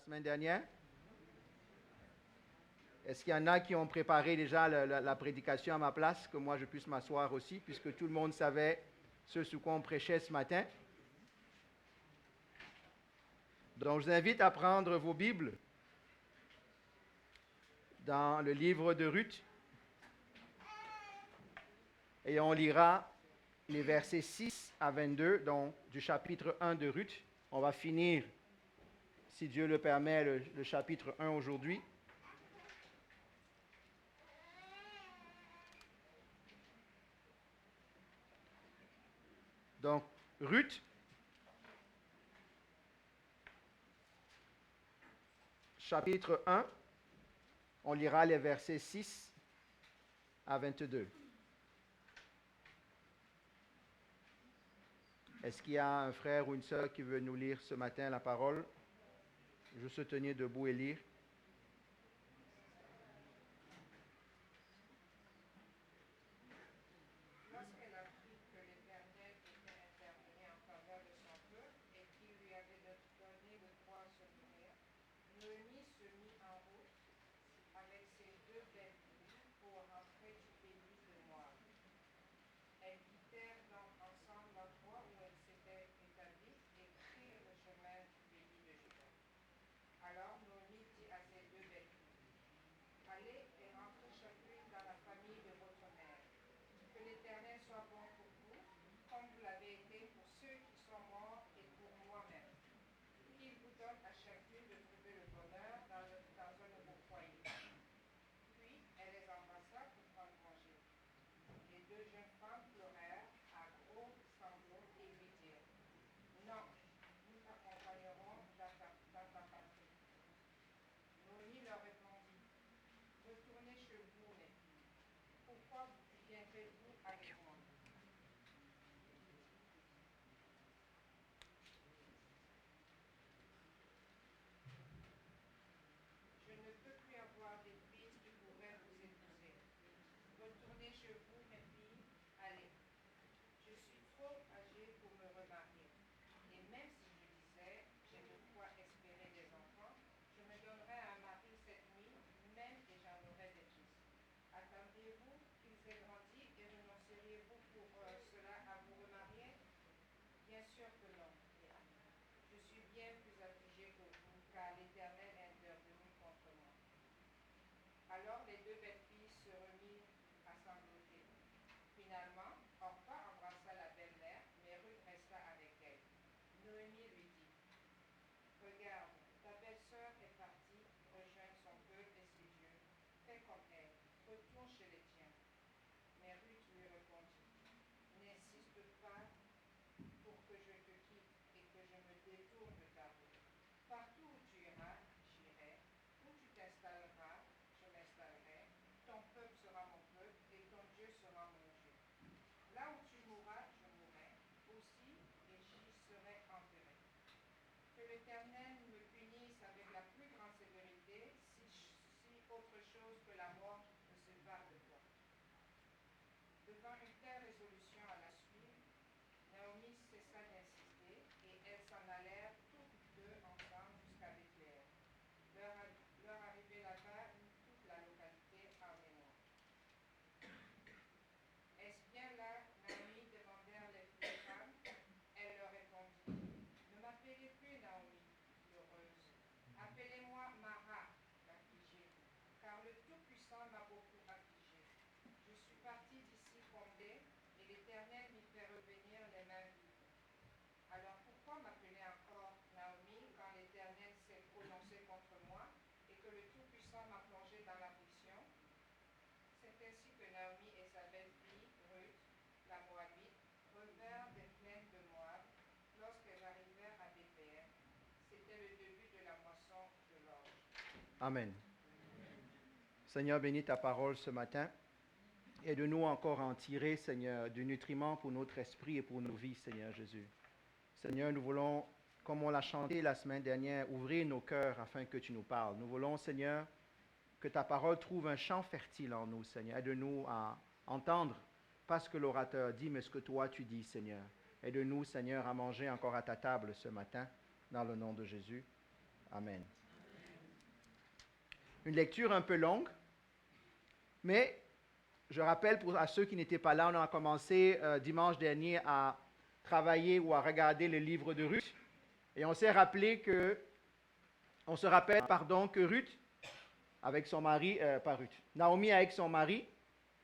semaine dernière? Est-ce qu'il y en a qui ont préparé déjà la prédication à ma place, que moi je puisse m'asseoir aussi, puisque tout le monde savait ce sur quoi on prêchait ce matin? Donc je vous invite à prendre vos Bibles dans le livre de Ruth et on lira les versets 6 à 22, donc du chapitre 1 de Ruth. On va finir, si Dieu le permet, le chapitre 1 aujourd'hui. Donc, Ruth, chapitre 1, on lira les versets 6 à 22. Est-ce qu'il y a un frère ou une sœur qui veut nous lire ce matin la parole? Je se tenir debout et lire. Lorsqu'elle apprit que l'Éternel était intervenu en faveur de son peuple et qu'il lui avait donné de quoi se nourrir, Noémie se mit en route avec ses deux belles filles pour rentrer du pays de Moab. Elles quittèrent donc ensemble l'endroit où elles s'étaient établies et prirent le chemin du pays de Juda. Alors Noémie dit à ses deux belles filles, allez et rentrez chacune dans la famille de votre mère. Que l'Éternel soit bon pour vous, comme vous l'avez été pour ceux qui sont morts et pour moi-même. Qu'il vous donne à chacune de trouver le bonheur dans un nouveau foyer. Puis elle les embrassa pour prendre congé. Les deux jeunes femmes pleurèrent à gros sanglots et lui dirent, non, nous t'accompagnerons dans ta patrie. Noémie leur répondit, retournez chez vous, mes filles. Pourquoi viendrez-vous avec moi? Je ne peux plus avoir d'épouse qui pourrait vous épouser. Retournez chez vous, mes filles, allez. Je suis trop âgée pour me remarier. Et même si je disais, j'ai de quoi espérer des enfants, je me donnerais un mari cette nuit, même et j'en aurais des fils. Attendriez-vous qu'ils aient grandi et renonceriez-vous pour cela à vous remarier? Bien sûr que non. Je suis bien plus affligée que vous, car l'Éternel est intervenu contre moi. Alors les deux belles filles se remirent à sangloter. Finalement, Orpah embrassa la belle-mère, mais Ruth resta avec elle. Noémie lui dit, regarde, ta belle-sœur est partie rejoindre son peuple et ses dieux. Fais comme elle, retourne chez les tiens. Mais Ruth lui répondit, n'insiste pas pour que je te quitte et que je me détourne de ta route. Partout où tu iras, j'irai. Où tu t'installeras, je m'installerai. Ton peuple sera mon peuple et ton Dieu sera mon Dieu. Là où tu mourras, je mourrai aussi et j'y serai enterré. Que l'Éternel me punisse avec la plus grande sévérité si autre chose que la mort me sépare de toi. Devant une telle résolution à la suite, Naomi cessa d'insister et elles s'en allèrent toutes deux ensemble jusqu'à Bethléem. Leur arrivée là-bas mit toute la localité en émoi. Est-ce bien là, Naomi, demandèrent les vieilles femmes? Elle leur répondit, ne m'appelez plus Naomi, l'heureuse. Appelez-moi Mara, l'affligée, car le Tout-Puissant m'a beaucoup affligée. Je suis partie d'ici comblée, et l'Éternel m'y fait revenir les mains vides. Alors pourquoi m'appeler encore Naomi quand l'Éternel s'est prononcé contre moi et que le Tout-Puissant m'a plongé dans l'affliction? C'est ainsi que Naomi et sa belle-fille, Ruth, la Moabite, revinrent des plaines de Moab. Lorsqu'elles arrivèrent à Bethléem, c'était le début de la moisson de l'orge. Amen. Seigneur, bénis ta parole ce matin. Aide-nous encore à en tirer, Seigneur, du nutriment pour notre esprit et pour nos vies, Seigneur Jésus. Seigneur, nous voulons, comme on l'a chanté la semaine dernière, ouvrir nos cœurs afin que tu nous parles. Nous voulons, Seigneur, que ta parole trouve un champ fertile en nous, Seigneur. Aide-nous à entendre, pas ce que l'orateur dit, mais ce que toi tu dis, Seigneur. Aide-nous, Seigneur, à manger encore à ta table ce matin, dans le nom de Jésus. Amen. une lecture un peu longue, mais je rappelle à ceux qui n'étaient pas là, on a commencé dimanche dernier à travailler ou à regarder le livre de Ruth, et on s'est rappelé que, que Ruth, avec son mari, Naomi avec son mari,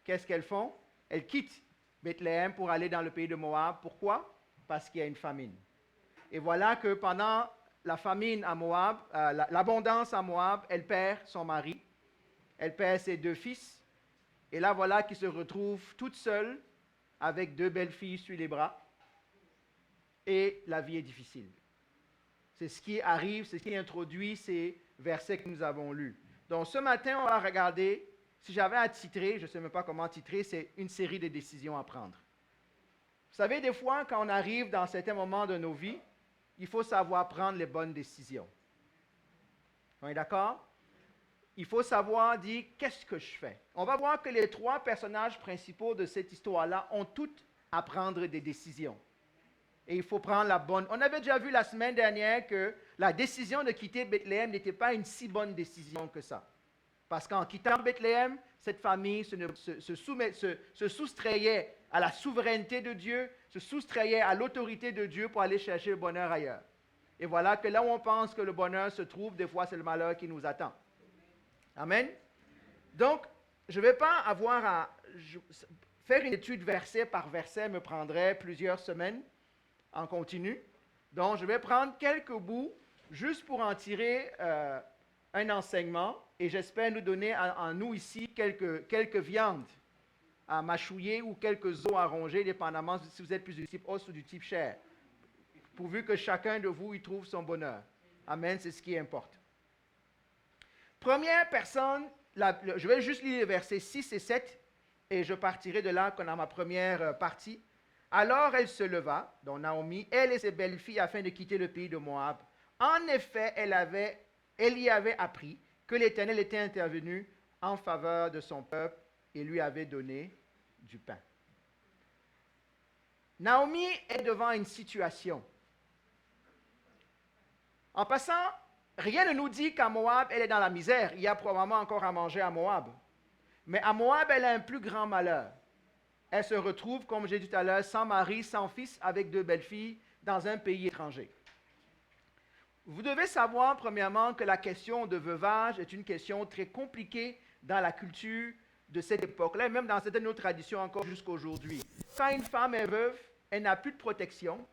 qu'est-ce qu'elles font? Elles quittent Bethléem pour aller dans le pays de Moab. Pourquoi? Parce qu'il y a une famine. Et voilà que pendant la famine à Moab, l'abondance à Moab, elle perd son mari, elle perd ses 2 fils, et là voilà qu'ils se retrouvent toute seule avec 2 belles filles sur les bras, et la vie est difficile. C'est ce qui arrive, c'est ce qui introduit ces versets que nous avons lus. Donc ce matin, on va regarder, si j'avais à titrer, je ne sais même pas comment titrer, c'est une série de décisions à prendre. Vous savez, des fois, quand on arrive dans certains moments de nos vies, il faut savoir prendre les bonnes décisions. On est d'accord? Il faut savoir dire, qu'est-ce que je fais? On va voir que les 3 personnages principaux de cette histoire-là ont toutes à prendre des décisions. Et il faut prendre la bonne. On avait déjà vu la semaine dernière que la décision de quitter Bethléem n'était pas une si bonne décision que ça. Parce qu'en quittant Bethléem, cette famille se soustrayait à la souveraineté de Dieu, se soustrayait à l'autorité de Dieu pour aller chercher le bonheur ailleurs. Et voilà que là où on pense que le bonheur se trouve, des fois c'est le malheur qui nous attend. Amen. Donc, je ne vais pas avoir à... faire une étude verset par verset me prendrait plusieurs semaines en continu. Donc, je vais prendre quelques bouts juste pour en tirer un enseignement et j'espère nous donner en nous ici quelques viandes à mâchouiller ou quelques os à ronger, dépendamment si vous êtes plus du type os ou du type chair, pourvu que chacun de vous y trouve son bonheur. Amen, c'est ce qui importe. Première personne, je vais juste lire les versets 6 et 7 et je partirai de là qu'on a ma première partie. Alors elle se leva, donc Naomi, elle et ses belles-filles, afin de quitter le pays de Moab. En effet, elle y avait appris que l'Éternel était intervenu en faveur de son peuple et lui avait donné du pain. Naomi est devant une situation. En passant, rien ne nous dit qu'à Moab, elle est dans la misère. Il y a probablement encore à manger à Moab. Mais à Moab, elle a un plus grand malheur. Elle se retrouve, comme j'ai dit tout à l'heure, sans mari, sans fils, avec 2 belles-filles, dans un pays étranger. Vous devez savoir, premièrement, que la question de veuvage est une question très compliquée dans la culture de cette époque-là, et même dans certaines autres traditions encore jusqu'à aujourd'hui. Quand une femme est veuve, elle n'a plus de protection,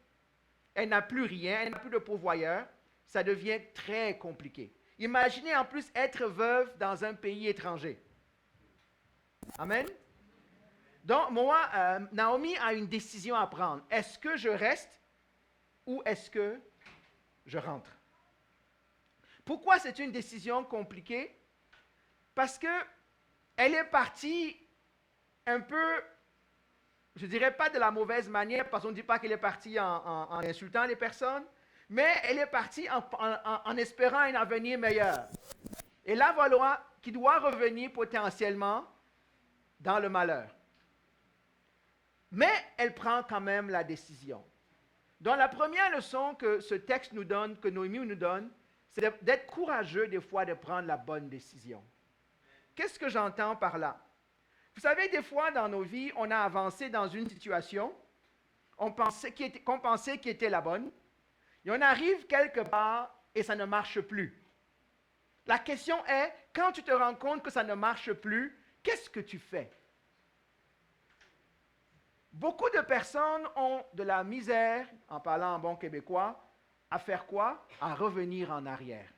elle n'a plus rien, elle n'a plus de pourvoyeur, ça devient très compliqué. Imaginez en plus être veuve dans un pays étranger. Amen? Donc, Naomi a une décision à prendre. Est-ce que je reste ou est-ce que je rentre? Pourquoi c'est une décision compliquée? Parce qu'elle est partie un peu, je ne dirais pas de la mauvaise manière, parce qu'on ne dit pas qu'elle est partie en insultant les personnes, mais elle est partie en espérant un avenir meilleur. Et là, voilà qui doit revenir potentiellement dans le malheur. Mais elle prend quand même la décision. Donc la première leçon que ce texte nous donne, que Naomi nous donne, c'est d'être courageux des fois de prendre la bonne décision. Qu'est-ce que j'entends par là? Vous savez, des fois dans nos vies, on a avancé dans une situation qu'on pensait qui était la bonne, et on arrive quelque part et ça ne marche plus. La question est, quand tu te rends compte que ça ne marche plus, qu'est-ce que tu fais? Beaucoup de personnes ont de la misère, en parlant en bon québécois, à faire quoi? À revenir en arrière.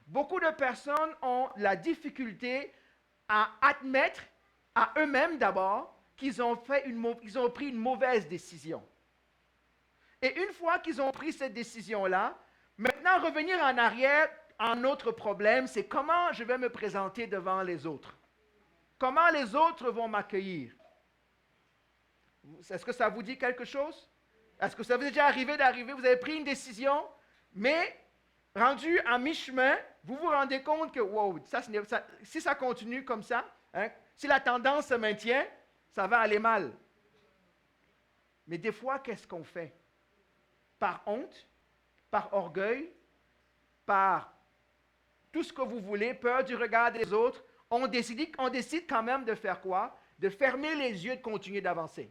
Beaucoup de personnes ont la difficulté à admettre à eux-mêmes d'abord qu'ils ont pris une mauvaise décision. Et une fois qu'ils ont pris cette décision-là, maintenant revenir en arrière, un autre problème, c'est comment je vais me présenter devant les autres. Comment les autres vont m'accueillir. Est-ce que ça vous dit quelque chose? Est-ce que ça vous est déjà arrivé vous avez pris une décision, mais rendu à mi-chemin, vous vous rendez compte que, wow, si ça continue comme ça, hein, si la tendance se maintient, ça va aller mal. Mais des fois, qu'est-ce qu'on fait? Par honte, par orgueil, par tout ce que vous voulez, peur du regard des autres, on décide quand même de faire quoi? De fermer les yeux, de continuer d'avancer.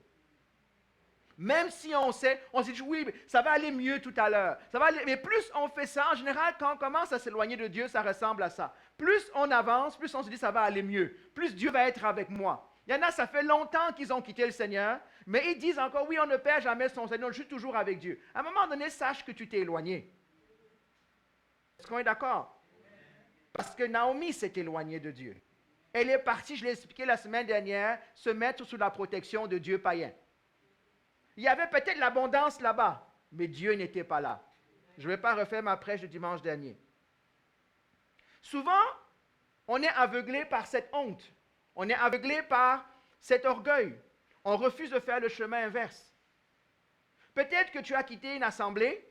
Même si on sait, on se dit, oui, ça va aller mieux tout à l'heure. Mais plus on fait ça, en général, quand on commence à s'éloigner de Dieu, ça ressemble à ça. Plus on avance, plus on se dit, ça va aller mieux. Plus Dieu va être avec moi. Il y en a, ça fait longtemps qu'ils ont quitté le Seigneur, mais ils disent encore, oui, on ne perd jamais son Seigneur, je suis toujours avec Dieu. À un moment donné, sache que tu t'es éloigné. Est-ce qu'on est d'accord? Parce que Naomi s'est éloignée de Dieu. Elle est partie, je l'ai expliqué la semaine dernière, se mettre sous la protection de Dieu païen. Il y avait peut-être l'abondance là-bas, mais Dieu n'était pas là. Je ne vais pas refaire ma prêche de dimanche dernier. Souvent, on est aveuglé par cette honte. On est aveuglé par cet orgueil. On refuse de faire le chemin inverse. Peut-être que tu as quitté une assemblée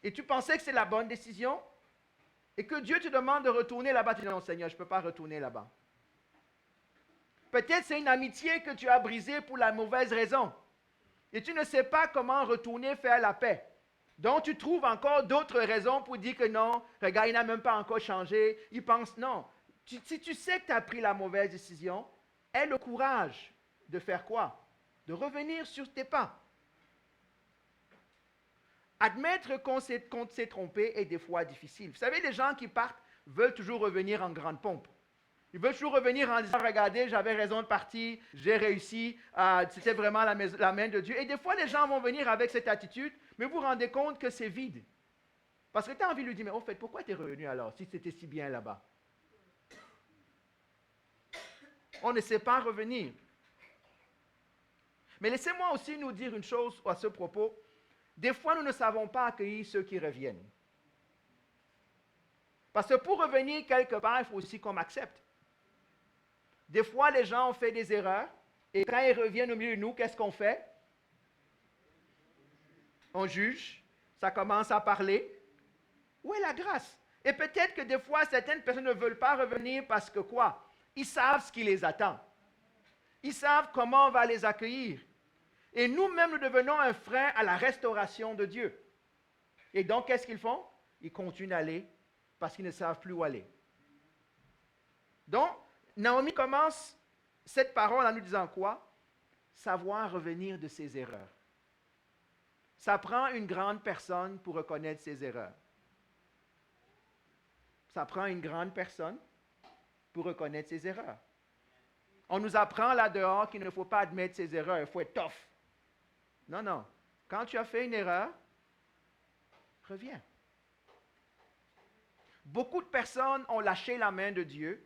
et tu pensais que c'est la bonne décision et que Dieu te demande de retourner là-bas. Tu dis non, Seigneur, je ne peux pas retourner là-bas. Peut-être c'est une amitié que tu as brisée pour la mauvaise raison. Et tu ne sais pas comment retourner faire la paix. Donc tu trouves encore d'autres raisons pour dire que non, regarde, il n'a même pas encore changé. Il pense non. Si tu sais que tu as pris la mauvaise décision, aie le courage de faire quoi? De revenir sur tes pas. Admettre qu'on s'est trompé est des fois difficile. Vous savez, les gens qui partent veulent toujours revenir en grande pompe. Ils veulent toujours revenir en disant, regardez, j'avais raison de partir, j'ai réussi, c'était vraiment la main de Dieu. Et des fois, les gens vont venir avec cette attitude, mais vous vous rendez compte que c'est vide. Parce que tu as envie de lui dire, mais au fait, pourquoi tu es revenu alors, si c'était si bien là-bas? On ne sait pas revenir. Mais laissez-moi aussi nous dire une chose à ce propos. Des fois, nous ne savons pas accueillir ceux qui reviennent. Parce que pour revenir quelque part, il faut aussi qu'on m'accepte. Des fois, les gens ont fait des erreurs, et quand ils reviennent au milieu de nous, qu'est-ce qu'on fait? On juge, ça commence à parler. Où est la grâce? Et peut-être que des fois, certaines personnes ne veulent pas revenir parce que quoi? Ils savent ce qui les attend. Ils savent comment on va les accueillir. Et nous-mêmes, nous devenons un frein à la restauration de Dieu. Et donc, qu'est-ce qu'ils font? Ils continuent d'aller parce qu'ils ne savent plus où aller. Donc, Naomi commence cette parole en nous disant quoi? Savoir revenir de ses erreurs. Ça prend une grande personne pour reconnaître ses erreurs. Ça prend une grande personne pour reconnaître ses erreurs. On nous apprend là-dehors qu'il ne faut pas admettre ses erreurs, il faut être tough. Non, non. Quand tu as fait une erreur, reviens. Beaucoup de personnes ont lâché la main de Dieu.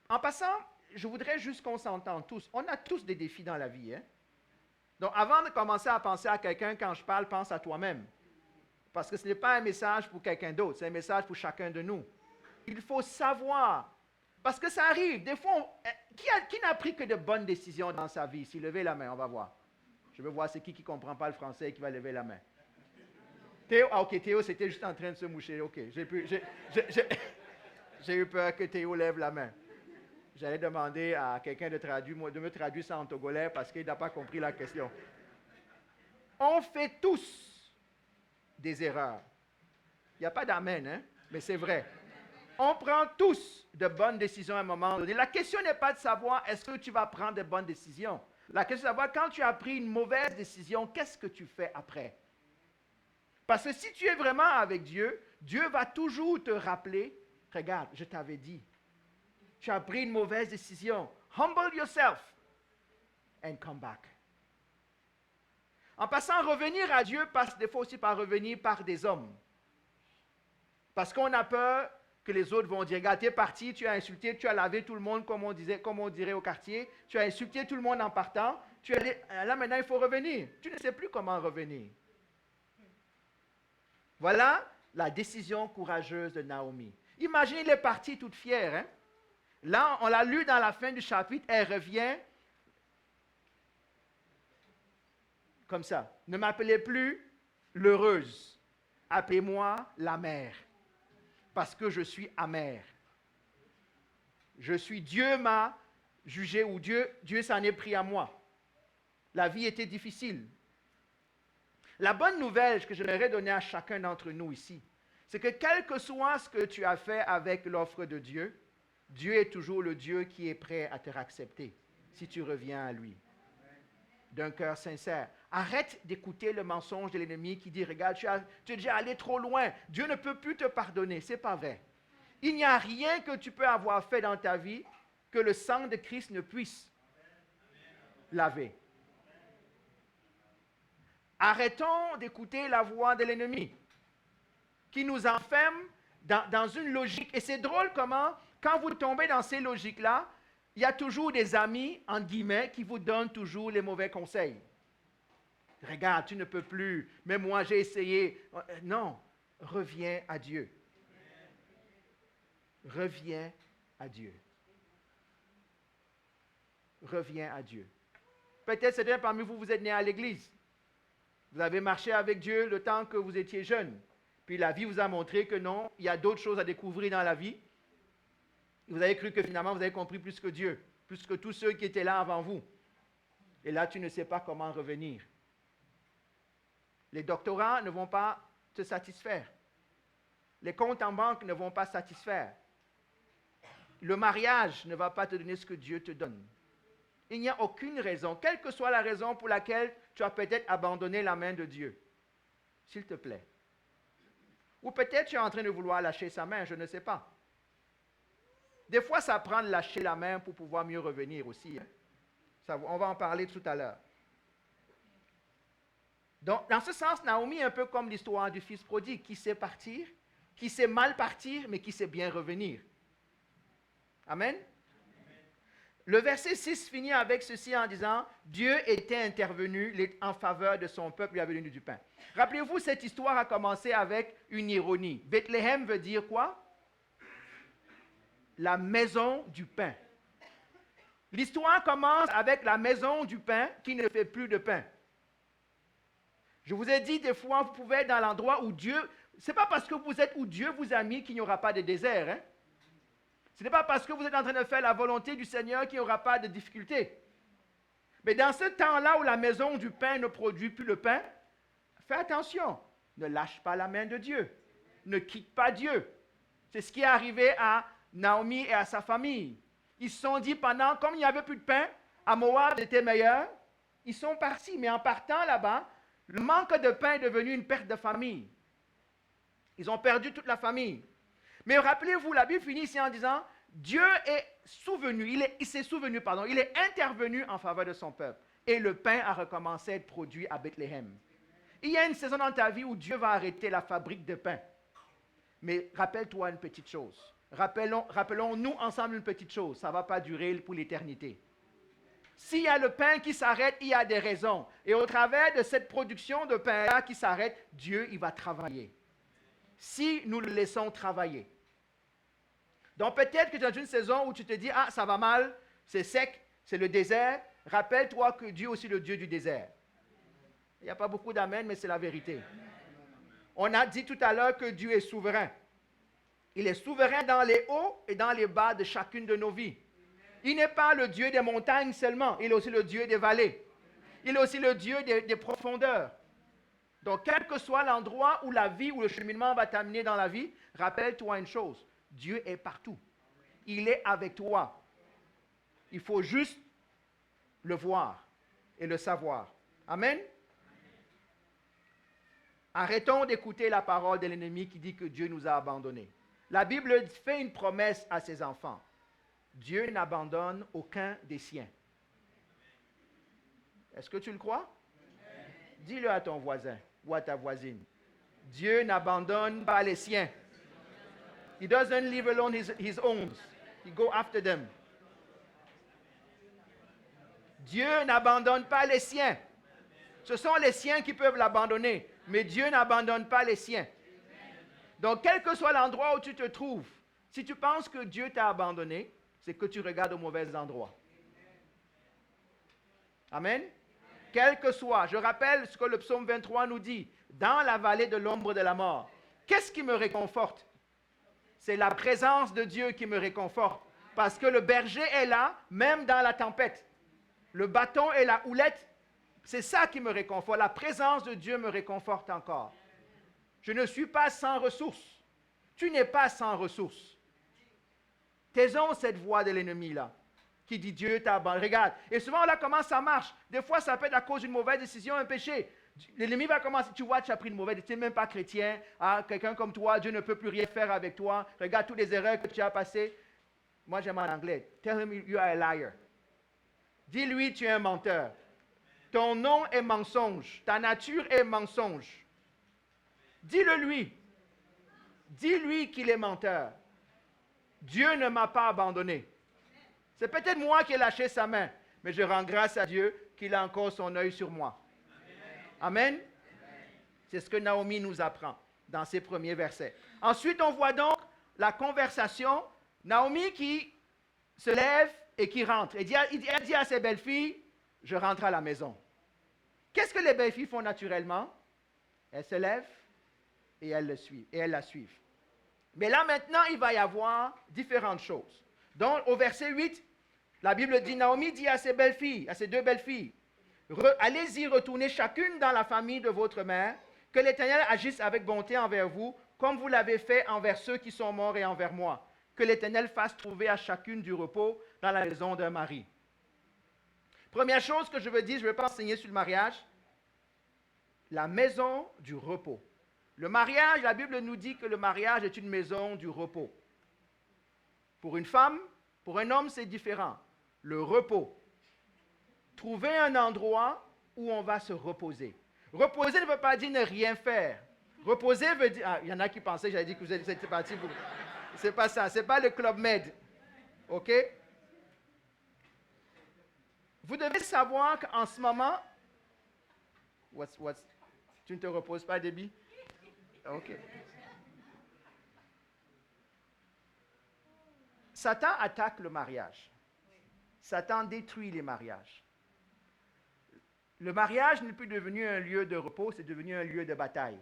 En passant, je voudrais juste qu'on s'entende tous. On a tous des défis dans la vie. Hein? Donc, avant de commencer à penser à quelqu'un, quand je parle, pense à toi-même. Parce que ce n'est pas un message pour quelqu'un d'autre, c'est un message pour chacun de nous. Il faut savoir. Parce que ça arrive. Des fois, qui n'a pris que de bonnes décisions dans sa vie? Si levez la main, on va voir. Je veux voir c'est qui ne comprend pas le français et qui va lever la main. Théo, ok, Théo, c'était juste en train de se moucher. Ok, j'ai eu peur que Théo lève la main. J'allais demander à quelqu'un de me traduire ça en togolais parce qu'il n'a pas compris la question. On fait tous des erreurs. Il n'y a pas d'amen, hein? Mais c'est vrai. On prend tous de bonnes décisions à un moment donné. La question n'est pas de savoir est-ce que tu vas prendre de bonnes décisions. La question est de savoir quand tu as pris une mauvaise décision, qu'est-ce que tu fais après? Parce que si tu es vraiment avec Dieu, Dieu va toujours te rappeler, regarde, je t'avais dit, tu as pris une mauvaise décision. Humble yourself and come back. En passant, revenir à Dieu passe des fois aussi par revenir par des hommes. Parce qu'on a peur que les autres vont dire, regarde, tu es parti, tu as insulté, tu as lavé tout le monde, comme on dirait au quartier, tu as insulté tout le monde en partant, là maintenant il faut revenir. Tu ne sais plus comment revenir. Voilà la décision courageuse de Naomi. Imaginez, elle est partie toute fière. Hein? Là, on l'a lu dans la fin du chapitre, elle revient comme ça. Ne m'appelez plus l'heureuse, appelez-moi la mère, parce que je suis amère. Dieu m'a jugé, ou Dieu s'en est pris à moi. La vie était difficile. La bonne nouvelle que j'aimerais donner à chacun d'entre nous ici, c'est que quel que soit ce que tu as fait avec l'offre de Dieu, Dieu est toujours le Dieu qui est prêt à te accepter si tu reviens à lui d'un cœur sincère. Arrête d'écouter le mensonge de l'ennemi qui dit, regarde, tu es déjà allé trop loin, Dieu ne peut plus te pardonner. Ce n'est pas vrai. Il n'y a rien que tu peux avoir fait dans ta vie que le sang de Christ ne puisse laver. Arrêtons d'écouter la voix de l'ennemi qui nous enferme dans une logique. Et c'est drôle comment, quand vous tombez dans ces logiques-là, il y a toujours des amis, entre guillemets, qui vous donnent toujours les mauvais conseils. Regarde, tu ne peux plus. Même moi, j'ai essayé. Non, reviens à Dieu. Reviens à Dieu. Reviens à Dieu. Peut-être certains parmi vous, vous êtes nés à l'église. Vous avez marché avec Dieu le temps que vous étiez jeune. Puis la vie vous a montré que non, il y a d'autres choses à découvrir dans la vie. Vous avez cru que finalement, vous avez compris plus que Dieu, plus que tous ceux qui étaient là avant vous. Et là, tu ne sais pas comment revenir. Les doctorats ne vont pas te satisfaire. Les comptes en banque ne vont pas satisfaire. Le mariage ne va pas te donner ce que Dieu te donne. Il n'y a aucune raison, quelle que soit la raison pour laquelle tu as peut-être abandonné la main de Dieu. S'il te plaît. Ou peut-être tu es en train de vouloir lâcher sa main, je ne sais pas. Des fois, ça prend de lâcher la main pour pouvoir mieux revenir aussi. On va en parler tout à l'heure. Donc, dans ce sens, Naomi est un peu comme l'histoire du fils prodigue qui sait partir, qui sait mal partir, mais qui sait bien revenir. Amen. Le verset 6 finit avec ceci en disant, Dieu était intervenu en faveur de son peuple, il avait donné du pain. Rappelez-vous, cette histoire a commencé avec une ironie. Bethléem veut dire quoi? La maison du pain. L'histoire commence avec la maison du pain qui ne fait plus de pain. Je vous ai dit des fois, vous pouvez être dans l'endroit où Dieu, ce n'est pas parce que vous êtes où Dieu vous a mis qu'il n'y aura pas de désert. Hein? Ce n'est pas parce que vous êtes en train de faire la volonté du Seigneur qu'il n'y aura pas de difficultés. Mais dans ce temps-là où la maison du pain ne produit plus le pain, fais attention, ne lâche pas la main de Dieu. Ne quitte pas Dieu. C'est ce qui est arrivé à Naomi et à sa famille. Ils se sont dit comme il n'y avait plus de pain, à Moab était meilleur, ils sont partis. Mais en partant là-bas, le manque de pain est devenu une perte de famille. Ils ont perdu toute la famille. Mais rappelez-vous, la Bible finit ici en disant, Dieu est souvenu, il est intervenu en faveur de son peuple. Et le pain a recommencé à être produit à Bethléem. Il y a une saison dans ta vie où Dieu va arrêter la fabrique de pain. Mais rappelle-toi une petite chose. Rappelons-nous ensemble une petite chose. Ça ne va pas durer pour l'éternité. S'il y a le pain qui s'arrête, il y a des raisons. Et au travers de cette production de pain-là qui s'arrête, Dieu, il va travailler. Si nous le laissons travailler. Donc peut-être que tu es dans une saison où tu te dis, ça va mal, c'est sec, c'est le désert. Rappelle-toi que Dieu est aussi le Dieu du désert. Il n'y a pas beaucoup d'amen, mais c'est la vérité. On a dit tout à l'heure que Dieu est souverain. Il est souverain dans les hauts et dans les bas de chacune de nos vies. Il n'est pas le Dieu des montagnes seulement, il est aussi le Dieu des vallées. Il est aussi le Dieu des profondeurs. Donc, quel que soit l'endroit où la vie, où le cheminement va t'amener dans la vie, rappelle-toi une chose, Dieu est partout. Il est avec toi. Il faut juste le voir et le savoir. Amen. Arrêtons d'écouter la parole de l'ennemi qui dit que Dieu nous a abandonnés. La Bible fait une promesse à ses enfants. Dieu n'abandonne aucun des siens. Est-ce que tu le crois? Dis-le à ton voisin ou à ta voisine. Dieu n'abandonne pas les siens. He doesn't leave alone his own. He go after them. Dieu n'abandonne pas les siens. Ce sont les siens qui peuvent l'abandonner, mais Dieu n'abandonne pas les siens. Donc, quel que soit l'endroit où tu te trouves, si tu penses que Dieu t'a abandonné, c'est que tu regardes au mauvais endroit. Amen. Quel que soit, je rappelle ce que le psaume 23 nous dit, dans la vallée de l'ombre de la mort, qu'est-ce qui me réconforte? C'est la présence de Dieu qui me réconforte, parce que le berger est là, même dans la tempête. Le bâton et la houlette, c'est ça qui me réconforte. La présence de Dieu me réconforte encore. Je ne suis pas sans ressources. Tu n'es pas sans ressources. Taisons cette voix de l'ennemi là, qui dit Dieu t'a abandonné. Regarde. Et souvent là, comment ça marche? Des fois, ça peut être à cause d'une mauvaise décision, un péché. L'ennemi va commencer, tu vois, tu as pris une mauvaise décision, tu n'es même pas chrétien. Ah, quelqu'un comme toi, Dieu ne peut plus rien faire avec toi. Regarde toutes les erreurs que tu as passées. Moi, j'aime en anglais. Tell him you are a liar. Dis-lui, tu es un menteur. Ton nom est mensonge. Ta nature est mensonge. Dis-le lui. Dis-lui qu'il est menteur. Dieu ne m'a pas abandonné. C'est peut-être moi qui ai lâché sa main, mais je rends grâce à Dieu qu'il a encore son œil sur moi. Amen. Amen. C'est ce que Naomi nous apprend dans ses premiers versets. Ensuite, on voit donc la conversation. Naomi qui se lève et qui rentre. Elle dit à ses belles-filles, je rentre à la maison. Qu'est-ce que les belles-filles font naturellement? Elles se lèvent et elles la suivent. Mais là maintenant, il va y avoir différentes choses. Donc au verset 8, la Bible dit, Naomi dit à ses belles-filles, à ses deux belles-filles, allez-y, retournez chacune dans la famille de votre mère, que l'Éternel agisse avec bonté envers vous, comme vous l'avez fait envers ceux qui sont morts et envers moi. Que l'Éternel fasse trouver à chacune du repos dans la maison d'un mari. Première chose que je veux dire, je ne vais pas enseigner sur le mariage, la maison du repos. Le mariage, la Bible nous dit que le mariage est une maison du repos. Pour une femme, pour un homme, c'est différent. Le repos. Trouver un endroit où on va se reposer. Reposer ne veut pas dire ne rien faire. Reposer veut dire... Ah, il y en a qui pensaient, j'avais dit que vous étiez partis pour... C'est pas ça, c'est pas le Club Med. OK? Vous devez savoir qu'en ce moment... Tu ne te reposes pas, Debbie? OK. Satan attaque le mariage. Satan détruit les mariages. Le mariage n'est plus devenu un lieu de repos, c'est devenu un lieu de bataille.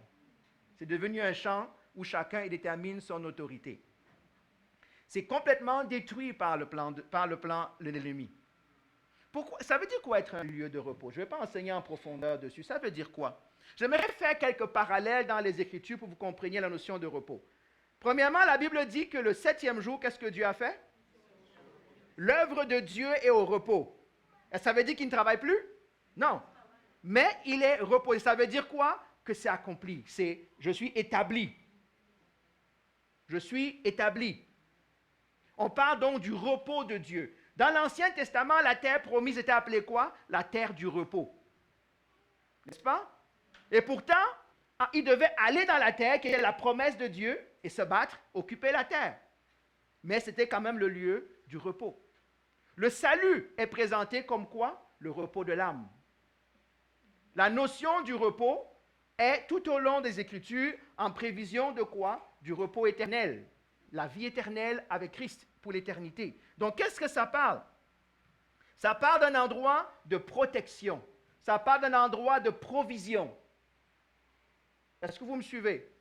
C'est devenu un champ où chacun détermine son autorité. C'est complètement détruit par le plan de l'ennemi. Ça veut dire quoi être un lieu de repos? Je ne vais pas enseigner en profondeur dessus. Ça veut dire quoi? J'aimerais faire quelques parallèles dans les Écritures pour que vous compreniez la notion de repos. Premièrement, la Bible dit que le 7e jour, qu'est-ce que Dieu a fait? L'œuvre de Dieu est au repos. Et ça veut dire qu'il ne travaille plus? Non. Mais il est reposé. Ça veut dire quoi? Que c'est accompli. C'est je suis établi. Je suis établi. On parle donc du repos de Dieu. Dans l'Ancien Testament, la terre promise était appelée quoi? La terre du repos. N'est-ce pas? Et pourtant, il devait aller dans la terre, qui est la promesse de Dieu, et se battre, occuper la terre. Mais c'était quand même le lieu du repos. Le salut est présenté comme quoi? Le repos de l'âme. La notion du repos est tout au long des Écritures en prévision de quoi? Du repos éternel. La vie éternelle avec Christ pour l'éternité. Donc, qu'est-ce que ça parle? Ça parle d'un endroit de protection. Ça parle d'un endroit de provision. Est-ce que vous me suivez?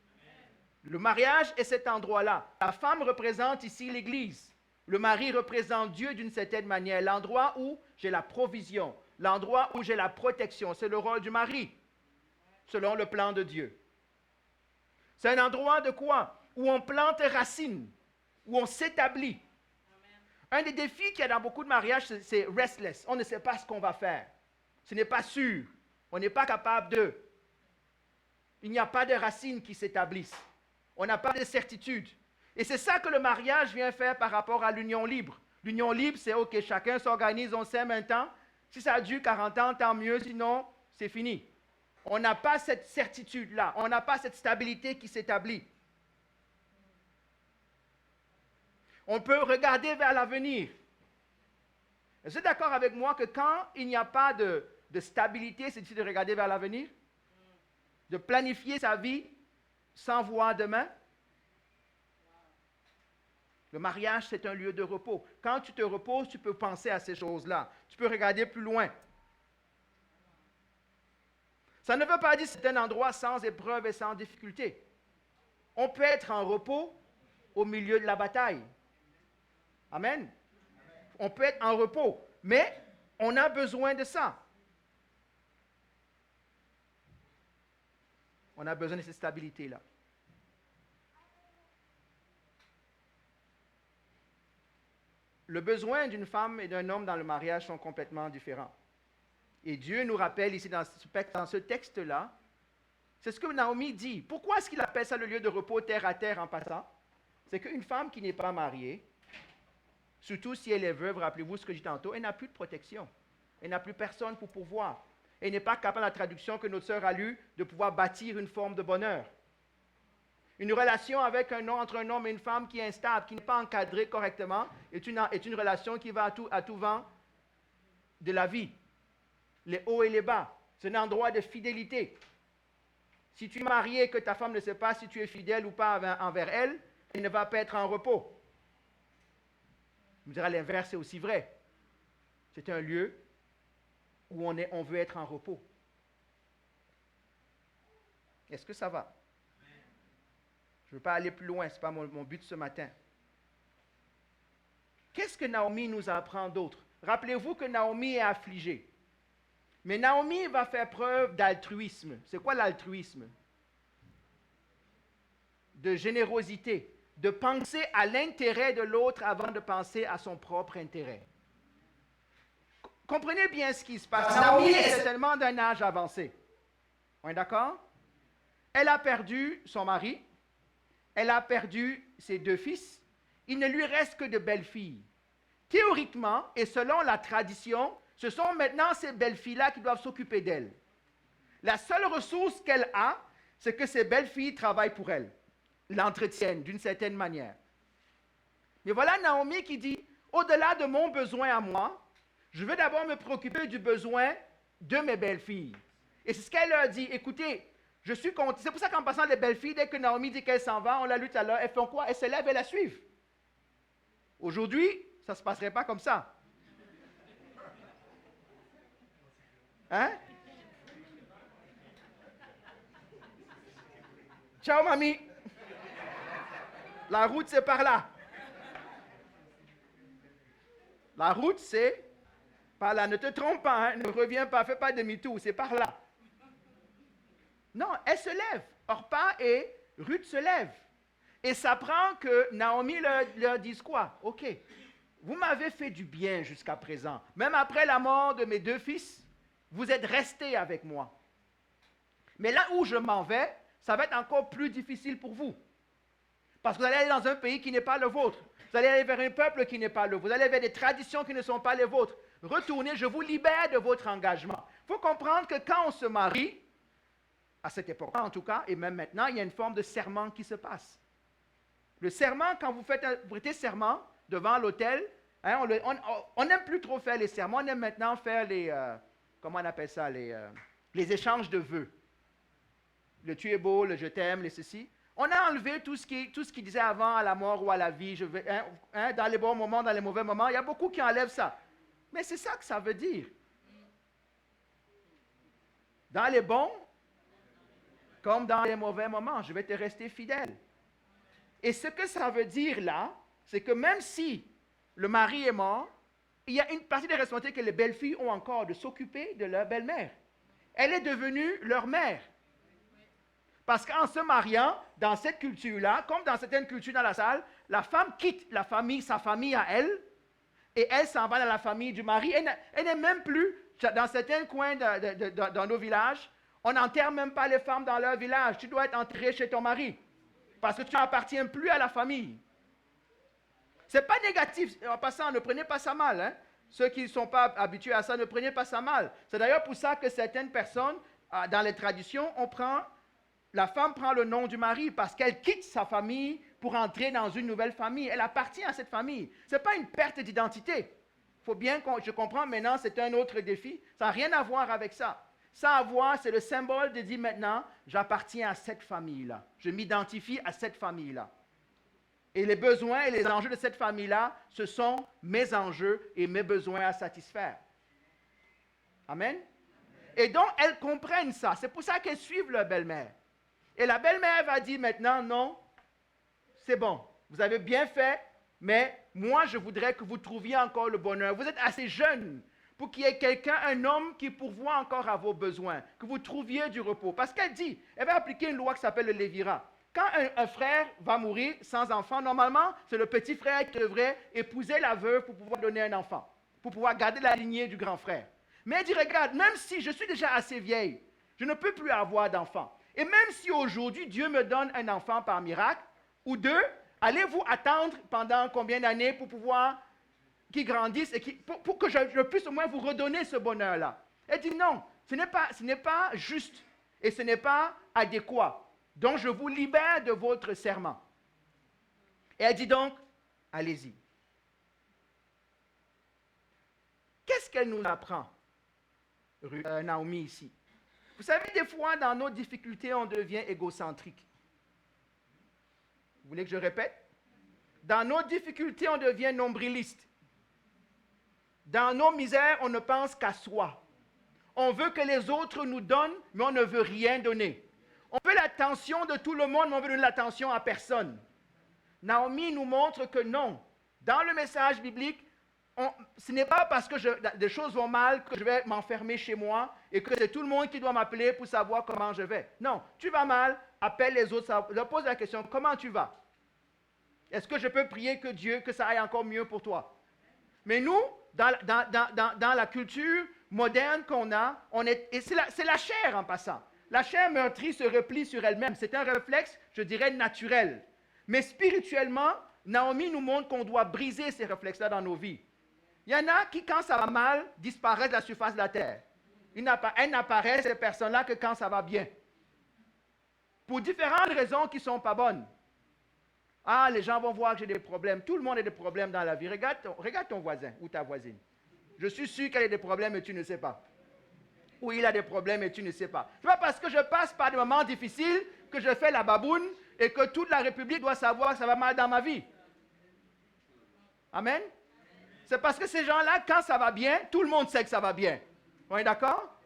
Le mariage est cet endroit-là. La femme représente ici l'Église. Le mari représente Dieu d'une certaine manière. L'endroit où j'ai la provision. L'endroit où j'ai la protection. C'est le rôle du mari, selon le plan de Dieu. C'est un endroit de quoi? Où on plante racines, où on s'établit. Un des défis qu'il y a dans beaucoup de mariages, c'est restless. On ne sait pas ce qu'on va faire. Ce n'est pas sûr. On n'est pas capable de. Il n'y a pas de racines qui s'établissent. On n'a pas de certitude. Et c'est ça que le mariage vient faire par rapport à l'union libre. L'union libre, c'est OK, chacun s'organise, on s'aime un temps. Si ça dure 40 ans, tant mieux, sinon, c'est fini. On n'a pas cette certitude-là. On n'a pas cette stabilité qui s'établit. On peut regarder vers l'avenir. Vous êtes d'accord avec moi que quand il n'y a pas de stabilité, c'est difficile de regarder vers l'avenir? De planifier sa vie sans voir demain? Le mariage, c'est un lieu de repos. Quand tu te reposes, tu peux penser à ces choses-là. Tu peux regarder plus loin. Ça ne veut pas dire que c'est un endroit sans épreuve et sans difficulté. On peut être en repos au milieu de la bataille. Amen. On peut être en repos, mais on a besoin de ça. On a besoin de cette stabilité-là. le besoin d'une femme et d'un homme dans le mariage sont complètement différents. Et Dieu nous rappelle ici dans ce texte-là, c'est ce que Naomi dit. Pourquoi est-ce qu'il appelle ça le lieu de repos terre à terre en passant? C'est qu'une femme qui n'est pas mariée, surtout si elle est veuve, rappelez-vous ce que j'ai dit tantôt, elle n'a plus de protection. Elle n'a plus personne pour pourvoir. Elle n'est pas capable, la traduction que notre sœur a lue, de pouvoir bâtir une forme de bonheur. Une relation entre un homme et une femme qui est instable, qui n'est pas encadrée correctement, est une relation qui va à tout vent de la vie. Les hauts et les bas. C'est un endroit de fidélité. Si tu es marié et que ta femme ne sait pas si tu es fidèle ou pas envers elle, elle ne va pas être en repos. On dira l'inverse est aussi vrai. C'est un lieu où on veut être en repos. Est-ce que ça va? Je ne veux pas aller plus loin, ce n'est pas mon but ce matin. Qu'est-ce que Naomi nous apprend d'autre? Rappelez-vous que Naomi est affligée. Mais Naomi va faire preuve d'altruisme. C'est quoi l'altruisme? De générosité, de penser à l'intérêt de l'autre avant de penser à son propre intérêt. Comprenez bien ce qui se passe. Naomi est certainement d'un âge avancé. On est d'accord? Elle a perdu son mari, elle a perdu ses 2 fils, il ne lui reste que de belles filles. Théoriquement, et selon la tradition, ce sont maintenant ces belles filles-là qui doivent s'occuper d'elle. La seule ressource qu'elle a, c'est que ces belles filles travaillent pour elle, l'entretiennent d'une certaine manière. Mais voilà Naomi qui dit, au-delà de mon besoin à moi, je veux d'abord me préoccuper du besoin de mes belles filles. Et c'est ce qu'elle leur dit, écoutez, je suis contente. C'est pour ça qu'en passant les belles filles, dès que Naomi dit qu'elle s'en va, on l'a lu tout à l'heure, elles font quoi? Elles se lèvent et la suivent. Aujourd'hui, ça ne se passerait pas comme ça. Hein? Ciao, mamie. La route, c'est par là. La route, c'est par là. Ne te trompe pas, hein? Ne reviens pas, fais pas demi-tour, c'est par là. Non, elle se lève. Orpa et Ruth se lèvent. Et ça prend que Naomi leur dise quoi? OK, vous m'avez fait du bien jusqu'à présent. Même après la mort de mes 2 fils, vous êtes restés avec moi. Mais là où je m'en vais, ça va être encore plus difficile pour vous. Parce que vous allez aller dans un pays qui n'est pas le vôtre. Vous allez aller vers un peuple qui n'est pas le vôtre. Vous allez vers des traditions qui ne sont pas les vôtres. Retournez, je vous libère de votre engagement. Il faut comprendre que quand on se marie, à cette époque-là en tout cas, et même maintenant, il y a une forme de serment qui se passe. Le serment, quand vous prêtez serment devant l'autel, hein, on n'aime plus trop faire les serments, on aime maintenant faire comment on appelle ça, les échanges de vœux. Le tu es beau, le je t'aime, les ceci. On a enlevé tout ce qui disait avant à la mort ou à la vie, dans les bons moments, dans les mauvais moments. Il y a beaucoup qui enlèvent ça. Mais c'est ça que ça veut dire. Dans les bons, comme dans les mauvais moments, je vais te rester fidèle. Et ce que ça veut dire là, c'est que même si le mari est mort, il y a une partie des responsabilités que les belles-filles ont encore de s'occuper de leur belle-mère. Elle est devenue leur mère. Parce qu'en se mariant, dans cette culture-là, comme dans certaines cultures dans la salle, la femme quitte la famille, sa famille à elle, et elle s'en va dans la famille du mari. Elle n'est même plus, dans certains coins dans nos villages, on n'enterre même pas les femmes dans leur village. Tu dois être enterré chez ton mari. Parce que tu n'appartiens plus à la famille. Ce n'est pas négatif. En passant, ne prenez pas ça mal. Hein? Ceux qui ne sont pas habitués à ça, ne prenez pas ça mal. C'est d'ailleurs pour ça que certaines personnes, dans les traditions, la femme prend le nom du mari parce qu'elle quitte sa famille pour entrer dans une nouvelle famille. Elle appartient à cette famille. Ce n'est pas une perte d'identité. Il faut bien que je comprends maintenant, c'est un autre défi. Ça n'a rien à voir avec ça. Ça à voir, c'est le symbole de dire maintenant, j'appartiens à cette famille-là. Je m'identifie à cette famille-là. Et les besoins et les enjeux de cette famille-là, ce sont mes enjeux et mes besoins à satisfaire. Amen? Et donc, elles comprennent ça. C'est pour ça qu'elles suivent leur belle-mère. Et la belle-mère va dire maintenant, non, c'est bon, vous avez bien fait, mais moi, je voudrais que vous trouviez encore le bonheur. Vous êtes assez jeune pour qu'il y ait quelqu'un, un homme qui pourvoit encore à vos besoins, que vous trouviez du repos. Parce qu'elle dit, elle va appliquer une loi qui s'appelle le Lévirat. Quand un frère va mourir sans enfant, normalement, c'est le petit frère qui devrait épouser la veuve pour pouvoir donner un enfant, pour pouvoir garder la lignée du grand frère. Mais elle dit, regarde, même si je suis déjà assez vieille, je ne peux plus avoir d'enfant. Et même si aujourd'hui Dieu me donne un enfant par miracle, ou deux, allez-vous attendre pendant combien d'années pour pouvoir qu'il grandisse et pour que je puisse au moins vous redonner ce bonheur-là? Elle dit non, ce n'est pas juste et ce n'est pas adéquat. Donc je vous libère de votre serment. Et elle dit donc, allez-y. Qu'est-ce qu'elle nous apprend, Naomi, ici? Vous savez, des fois, dans nos difficultés, on devient égocentrique. Vous voulez que je répète? Dans nos difficultés, on devient nombriliste. Dans nos misères, on ne pense qu'à soi. On veut que les autres nous donnent, mais on ne veut rien donner. On veut l'attention de tout le monde, mais on veut donner l'attention à personne. Naomi nous montre que non. Dans le message biblique, ce n'est pas parce que des choses vont mal que je vais m'enfermer chez moi et que c'est tout le monde qui doit m'appeler pour savoir comment je vais. Non, tu vas mal, appelle les autres, leur pose la question, comment tu vas? Est-ce que je peux prier que Dieu, que ça aille encore mieux pour toi? Mais nous, dans la culture moderne qu'on a, et c'est la chair en passant. La chair meurtrie se replie sur elle-même. C'est un réflexe, je dirais, naturel. Mais spirituellement, Naomi nous montre qu'on doit briser ces réflexes-là dans nos vies. Il y en a qui, quand ça va mal, disparaissent de la surface de la terre. Elles n'apparaissent, ces personnes-là, que quand ça va bien. Pour différentes raisons qui ne sont pas bonnes. Ah, les gens vont voir que j'ai des problèmes. Tout le monde a des problèmes dans la vie. Regarde ton voisin ou ta voisine. Je suis sûr qu'elle a des problèmes et tu ne sais pas. Ou il a des problèmes et tu ne sais pas. Ce n'est pas parce que je passe par des moments difficiles que je fais la baboune et que toute la République doit savoir que ça va mal dans ma vie. Amen? C'est parce que ces gens-là, quand ça va bien, tout le monde sait que ça va bien. On est d'accord?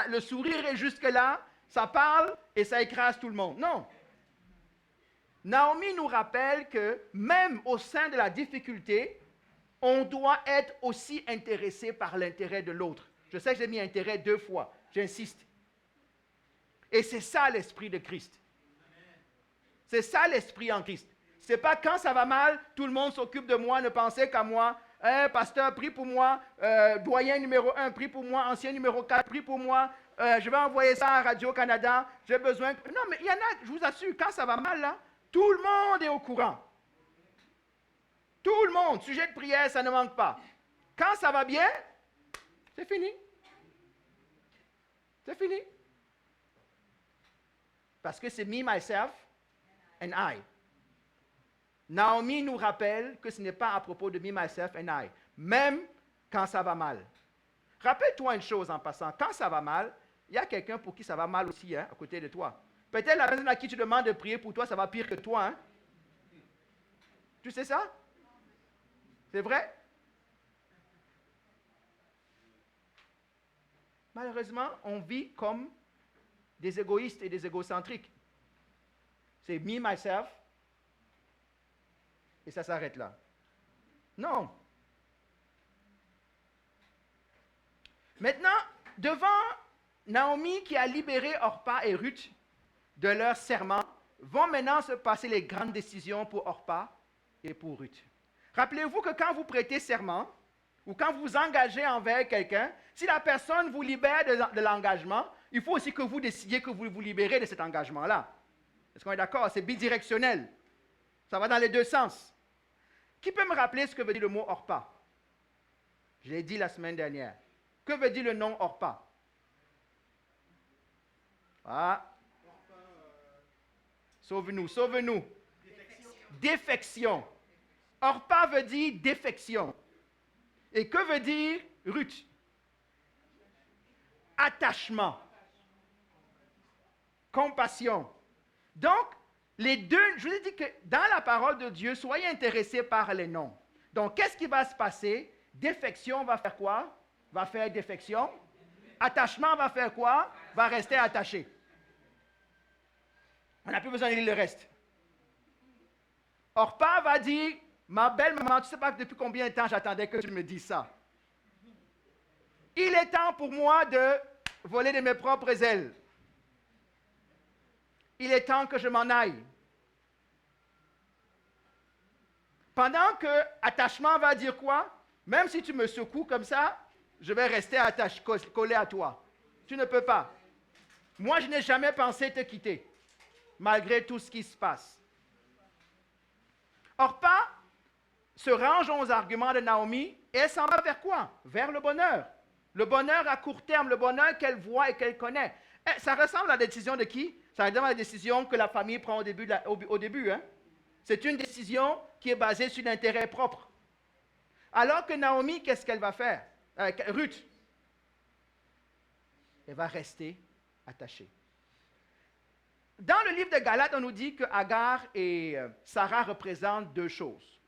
Le sourire est jusque-là, ça parle et ça écrase tout le monde. Non. Naomi nous rappelle que même au sein de la difficulté, on doit être aussi intéressé par l'intérêt de l'autre. Je sais que j'ai mis intérêt 2 fois, j'insiste. Et c'est ça l'esprit de Christ. C'est ça l'esprit en Christ. Ce n'est pas quand ça va mal, tout le monde s'occupe de moi, ne pensez qu'à moi. Pasteur, prie pour moi. Doyen numéro 1, prie pour moi. Ancien numéro 4, prie pour moi. Je vais envoyer ça à Radio-Canada. J'ai besoin. Non, mais il y en a, je vous assure, quand ça va mal, là, tout le monde est au courant. Tout le monde. Sujet de prière, ça ne manque pas. Quand ça va bien, c'est fini. C'est fini. Parce que c'est me, myself and I. Naomi nous rappelle que ce n'est pas à propos de me, myself and I. Même quand ça va mal. Rappelle-toi une chose en passant. Quand ça va mal, il y a quelqu'un pour qui ça va mal aussi, hein, à côté de toi. Peut-être la personne à qui tu demandes de prier pour toi, ça va pire que toi. Hein? Tu sais ça? C'est vrai? Malheureusement, on vit comme des égoïstes et des égocentriques. C'est me, myself, et ça s'arrête là. Non. Maintenant, devant Naomi qui a libéré Orpa et Ruth de leur serment, vont maintenant se passer les grandes décisions pour Orpa et pour Ruth. Rappelez-vous que quand vous prêtez serment, ou quand vous vous engagez envers quelqu'un, si la personne vous libère de l'engagement, il faut aussi que vous décidiez que vous vous libérez de cet engagement-là. Est-ce qu'on est d'accord? C'est bidirectionnel. Ça va dans les deux sens. Qui peut me rappeler ce que veut dire le mot Orpa? Je l'ai dit la semaine dernière. Que veut dire le nom Orpa? Ah. Sauve-nous, sauve-nous. Défection. Orpa veut dire défection. Et que veut dire Ruth? Attachement. Compassion. Donc, les deux, je vous ai dit que dans la parole de Dieu, soyez intéressés par les noms. Donc, qu'est-ce qui va se passer? Défection va faire quoi? Va faire défection. Attachement va faire quoi? Va rester attaché. On n'a plus besoin de lire le reste. Orpa va dire, ma belle maman, tu ne sais pas depuis combien de temps j'attendais que tu me dises ça. Il est temps pour moi de voler de mes propres ailes. il est temps que je m'en aille. Pendant que attachement va dire quoi? Même si tu me secoues comme ça, je vais rester collé à toi. Tu ne peux pas. Moi, je n'ai jamais pensé te quitter, malgré tout ce qui se passe. Orpa se range aux arguments de Naomi et elle s'en va vers quoi? Vers le bonheur. Le bonheur à court terme, le bonheur qu'elle voit et qu'elle connaît. Ça ressemble à la décision de qui? Ça ressemble à la décision que la famille prend au début. Hein? C'est une décision qui est basée sur l'intérêt propre. Alors que Naomi, qu'est-ce qu'elle va faire? Ruth, elle va rester attachée. Dans le livre de Galates, on nous dit que Agar et Sarah représentent deux choses.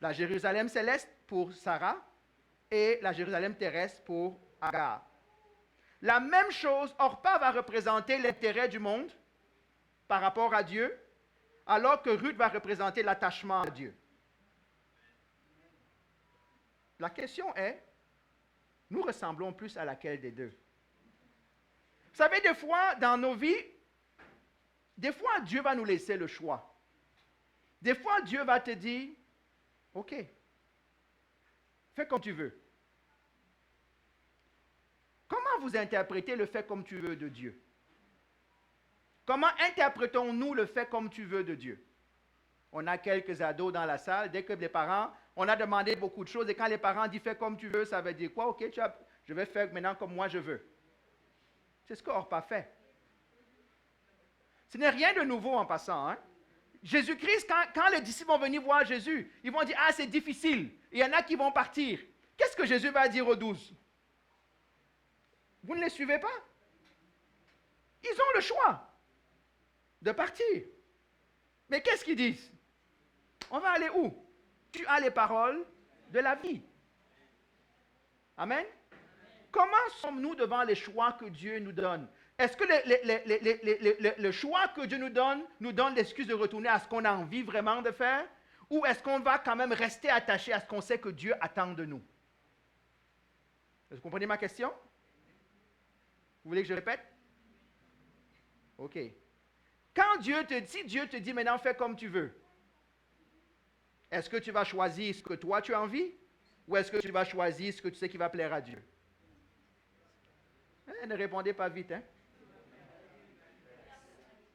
La Jérusalem céleste pour Sarah et la Jérusalem terrestre pour Agar. La même chose, Orpa va représenter l'intérêt du monde par rapport à Dieu, alors que Ruth va représenter l'attachement à Dieu. La question est, nous ressemblons plus à laquelle des deux? Vous savez, des fois, dans nos vies, des fois, Dieu va nous laisser le choix. Des fois, Dieu va te dire, OK, fais comme tu veux. Comment vous interprétez le fait comme tu veux de Dieu? Comment interprétons-nous le fait comme tu veux de Dieu? On a quelques ados dans la salle, dès que les parents, on a demandé beaucoup de choses, et quand les parents disent fais comme tu veux, ça veut dire quoi? OK, je vais faire maintenant comme moi je veux. C'est ce qu'Orpa fait. Ce n'est rien de nouveau en passant. Hein? Jésus-Christ, quand les disciples vont venir voir Jésus, ils vont dire, ah, c'est difficile. Il y en a qui vont partir. Qu'est-ce que Jésus va dire aux 12? Vous ne les suivez pas? Ils ont le choix de partir. Mais qu'est-ce qu'ils disent? On va aller où? Tu as les paroles de la vie. Amen? Comment sommes-nous devant les choix que Dieu nous donne? Est-ce que le choix que Dieu nous donne l'excuse de retourner à ce qu'on a envie vraiment de faire? Ou est-ce qu'on va quand même rester attaché à ce qu'on sait que Dieu attend de nous? Vous comprenez ma question? Vous voulez que je répète? OK. Si Dieu te dit maintenant fais comme tu veux, est-ce que tu vas choisir ce que toi tu as envie? Ou est-ce que tu vas choisir ce que tu sais qui va plaire à Dieu? Ne répondez pas vite, hein?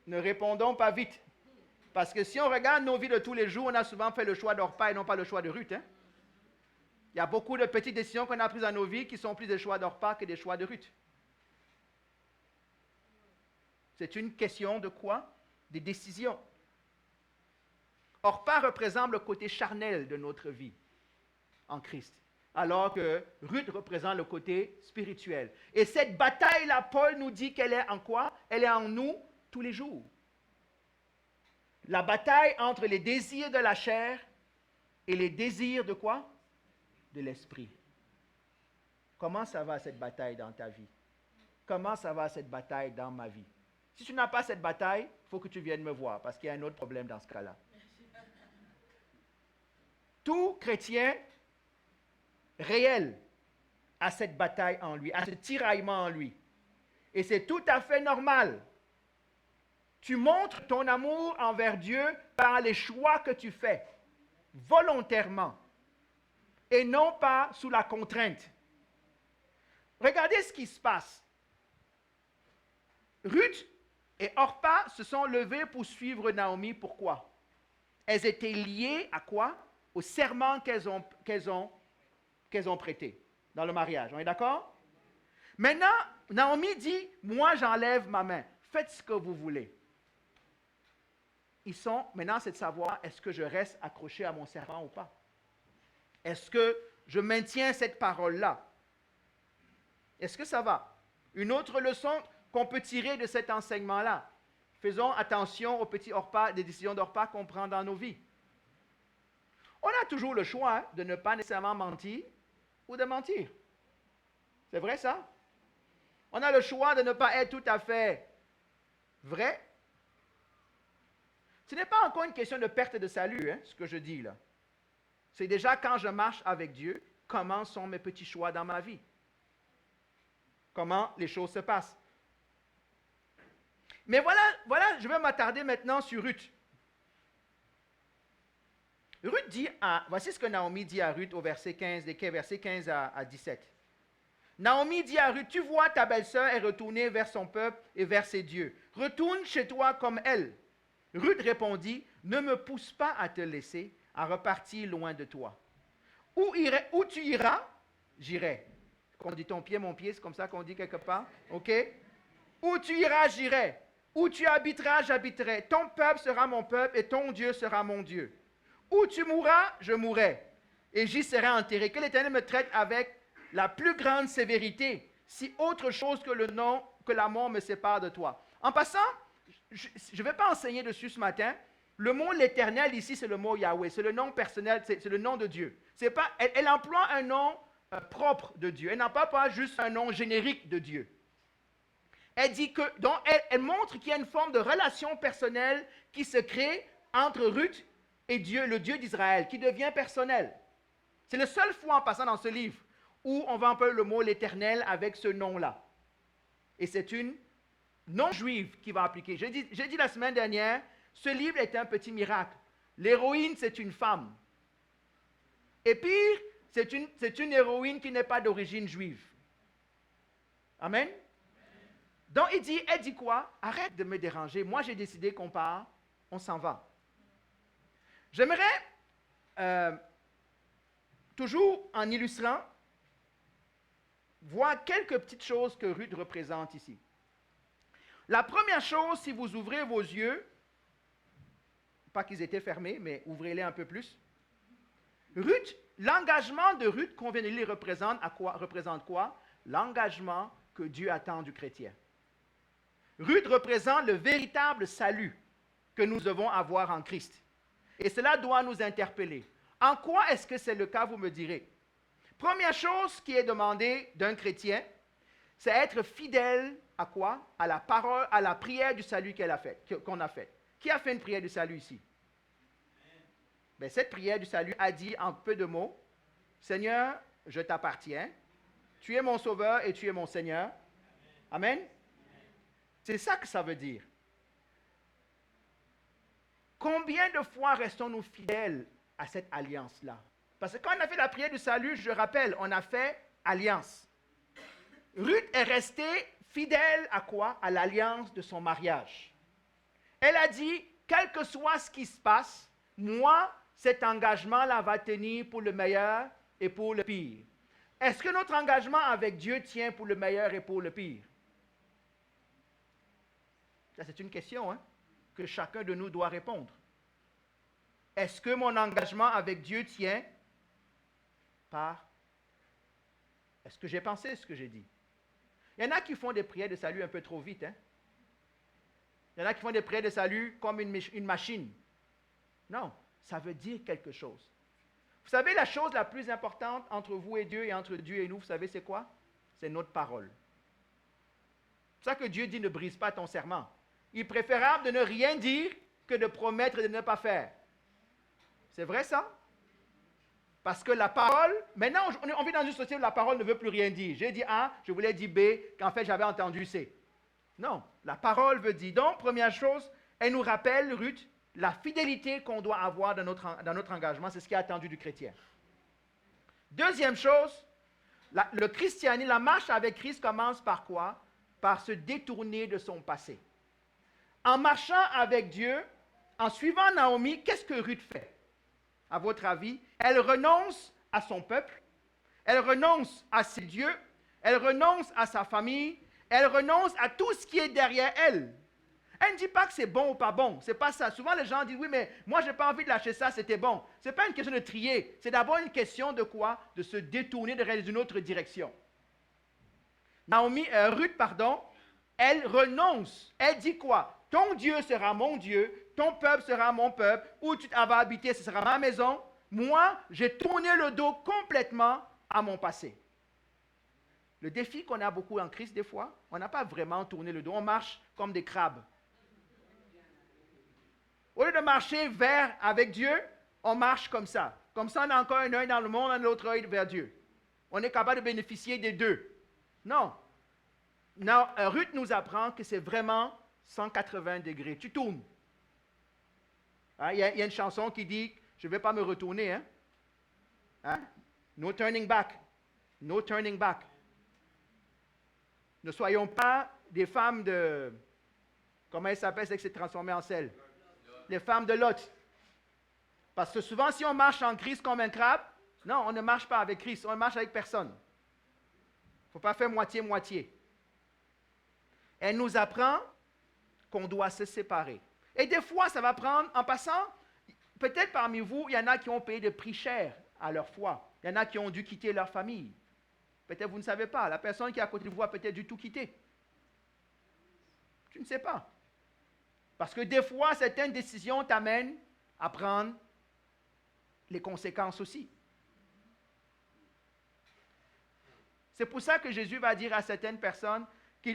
Ne répondons pas vite. Parce que si on regarde nos vies de tous les jours, on a souvent fait le choix d'Orpa et non pas le choix de Ruth. Hein? Il y a beaucoup de petites décisions qu'on a prises dans nos vies qui sont plus des choix d'Orpa que des choix de Ruth. C'est une question de quoi? Des décisions. Orpa représente le côté charnel de notre vie en Christ, alors que Ruth représente le côté spirituel. Et cette bataille-là, Paul nous dit qu'elle est en quoi? Elle est en nous tous les jours. La bataille entre les désirs de la chair et les désirs de quoi? De l'esprit. Comment ça va cette bataille dans ta vie? Comment ça va cette bataille dans ma vie? Si tu n'as pas cette bataille, il faut que tu viennes me voir parce qu'il y a un autre problème dans ce cas-là. Tout chrétien réel a cette bataille en lui, a ce tiraillement en lui. Et c'est tout à fait normal. Tu montres ton amour envers Dieu par les choix que tu fais, volontairement, et non pas sous la contrainte. Regardez ce qui se passe. Ruth et Orpa se sont levées pour suivre Naomi. Pourquoi? Elles étaient liées à quoi? Au serment qu'elles ont prêté dans le mariage. On est d'accord? Maintenant, Naomi dit, moi j'enlève ma main. Faites ce que vous voulez. Maintenant, c'est de savoir, est-ce que je reste accroché à mon serment ou pas? Est-ce que je maintiens cette parole-là? Est-ce que ça va? Une autre leçon qu'on peut tirer de cet enseignement-là. Faisons attention aux petits Orpa, des décisions d'Orpa qu'on prend dans nos vies. On a toujours le choix de ne pas nécessairement mentir ou de mentir. C'est vrai ça? On a le choix de ne pas être tout à fait vrai. Ce n'est pas encore une question de perte de salut, hein, ce que je dis là. C'est déjà quand je marche avec Dieu, comment sont mes petits choix dans ma vie? Comment les choses se passent? Mais voilà, je vais m'attarder maintenant sur Ruth. Ruth dit, voici ce que Naomi dit à Ruth au verset 15, versets 15 à 17. Naomi dit à Ruth, tu vois, ta belle-sœur est retournée vers son peuple et vers ses dieux. Retourne chez toi comme elle. Ruth répondit, ne me pousse pas à te laisser, à repartir loin de toi. Où tu iras, j'irai. Quand on dit ton pied, mon pied, c'est comme ça qu'on dit quelque part. OK? Où tu iras, j'irai. Où tu habiteras, j'habiterai. Ton peuple sera mon peuple et ton Dieu sera mon Dieu. Où tu mourras, je mourrai. Et j'y serai enterré. Que l'Éternel me traite avec la plus grande sévérité, si autre chose que la mort me sépare de toi. En passant, je ne vais pas enseigner dessus ce matin. Le mot l'Éternel ici, c'est le mot Yahweh. C'est le nom personnel, c'est le nom de Dieu. C'est pas, elle emploie un nom propre de Dieu. Elle n'emploie pas juste un nom générique de Dieu. Elle dit que, donc, elle montre qu'il y a une forme de relation personnelle qui se crée entre Ruth et Dieu, le Dieu d'Israël, qui devient personnel. C'est la seule fois en passant dans ce livre où on va employer le mot l'Éternel avec ce nom-là. Et c'est une non-juive qui va appliquer. J'ai dit la semaine dernière, ce livre est un petit miracle. L'héroïne, c'est une femme. Et pire, c'est une héroïne qui n'est pas d'origine juive. Amen? Donc, elle dit quoi? Arrête de me déranger. Moi, j'ai décidé qu'on part, on s'en va. J'aimerais, toujours en illustrant, voir quelques petites choses que Ruth représente ici. La première chose, si vous ouvrez vos yeux, pas qu'ils étaient fermés, mais ouvrez-les un peu plus. Ruth, l'engagement de Ruth qu'on vient de lire représente quoi? L'engagement que Dieu attend du chrétien. Ruth représente le véritable salut que nous devons avoir en Christ. Et cela doit nous interpeller. En quoi est-ce que c'est le cas, vous me direz? Première chose qui est demandée d'un chrétien, c'est être fidèle à quoi? À la parole, à la prière du salut qu'on a faite. Qui a fait une prière du salut ici? Bien, cette prière du salut a dit en peu de mots, Seigneur, je t'appartiens, tu es mon sauveur et tu es mon Seigneur. Amen. C'est ça que ça veut dire. Combien de fois restons-nous fidèles à cette alliance-là? Parce que quand on a fait la prière du salut, je rappelle, on a fait alliance. Ruth est restée fidèle à quoi? À l'alliance de son mariage. Elle a dit, quel que soit ce qui se passe, moi, cet engagement-là va tenir pour le meilleur et pour le pire. Est-ce que notre engagement avec Dieu tient pour le meilleur et pour le pire? Ça, c'est une question que chacun de nous doit répondre. Est-ce que mon engagement avec Dieu tient par... Est-ce que j'ai pensé ce que j'ai dit? Il y en a qui font des prières de salut un peu trop vite. Il y en a qui font des prières de salut comme une machine. Non, ça veut dire quelque chose. Vous savez, la chose la plus importante entre vous et Dieu et entre Dieu et nous, vous savez c'est quoi? C'est notre parole. C'est pour ça que Dieu dit ne brise pas ton serment. Il est préférable de ne rien dire que de promettre et de ne pas faire. C'est vrai ça? Parce que la parole, maintenant on vit dans une société où la parole ne veut plus rien dire. J'ai dit A, je voulais dire B, qu'en fait j'avais entendu C. Non, la parole veut dire. Donc, première chose, elle nous rappelle, Ruth, la fidélité qu'on doit avoir dans notre engagement. C'est ce qui est attendu du chrétien. Deuxième chose, le christianisme, la marche avec Christ commence par quoi? Par se détourner de son passé. En marchant avec Dieu, en suivant Naomi, qu'est-ce que Ruth fait? À votre avis, elle renonce à son peuple, elle renonce à ses dieux, elle renonce à sa famille, elle renonce à tout ce qui est derrière elle. Elle ne dit pas que c'est bon ou pas bon, c'est pas ça. Souvent les gens disent, oui, mais moi je n'ai pas envie de lâcher ça, c'était bon. Ce n'est pas une question de trier, c'est d'abord une question de quoi? De se détourner d'une autre direction. Ruth, elle renonce. Elle dit quoi? Ton Dieu sera mon Dieu, ton peuple sera mon peuple, où tu vas habiter, ce sera ma maison. Moi, j'ai tourné le dos complètement à mon passé. Le défi qu'on a beaucoup en Christ, des fois, on n'a pas vraiment tourné le dos, on marche comme des crabes. Au lieu de marcher avec Dieu, on marche comme ça. Comme ça, on a encore un œil dans le monde, on a l'autre œil vers Dieu. On est capable de bénéficier des deux. Non. Ruth nous apprend que c'est vraiment 180 degrés. Tu tournes. Hein, il y a une chanson qui dit, je ne vais pas me retourner. Hein? Hein? No turning back. No turning back. Ne soyons pas des femmes de... Comment elle s'appelle, c'est que c'est transformé en sel? Les femmes de Lot. Parce que souvent, si on marche en Christ comme un crabe, non, on ne marche pas avec Christ, on marche avec personne. Il ne faut pas faire moitié-moitié. Elle nous apprend qu'on doit se séparer. Et des fois, ça va prendre, en passant, peut-être parmi vous, il y en a qui ont payé des prix chers à leur foi. Il y en a qui ont dû quitter leur famille. Peut-être vous ne savez pas. La personne qui est à côté de vous a peut-être dû tout quitter. Tu ne sais pas. Parce que des fois, certaines décisions t'amènent à prendre les conséquences aussi. C'est pour ça que Jésus va dire à certaines personnes,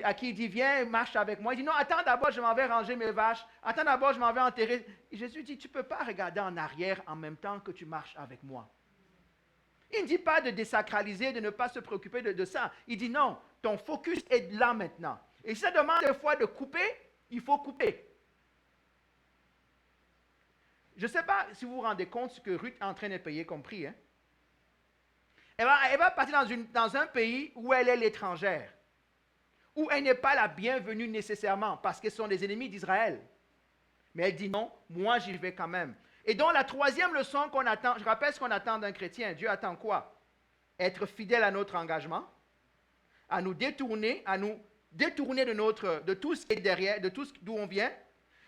à qui il dit, viens, marche avec moi. Il dit, non, attends d'abord, je m'en vais ranger mes vaches. Attends d'abord, je m'en vais enterrer. Et Jésus dit, tu ne peux pas regarder en arrière en même temps que tu marches avec moi. Il ne dit pas de désacraliser, de ne pas se préoccuper de ça. Il dit, non, ton focus est là maintenant. Et si ça demande des fois de couper, il faut couper. Je ne sais pas si vous vous rendez compte ce que Ruth est en train de payer comme prix. Hein? Elle va partir dans un pays où elle est l'étrangère, où elle n'est pas la bienvenue nécessairement, parce qu'ils sont les ennemis d'Israël. Mais elle dit non, moi j'y vais quand même. Et donc la troisième leçon qu'on attend, je rappelle ce qu'on attend d'un chrétien. Dieu attend quoi? Être fidèle à notre engagement, à nous détourner de tout ce qui est derrière, de tout d'où on vient,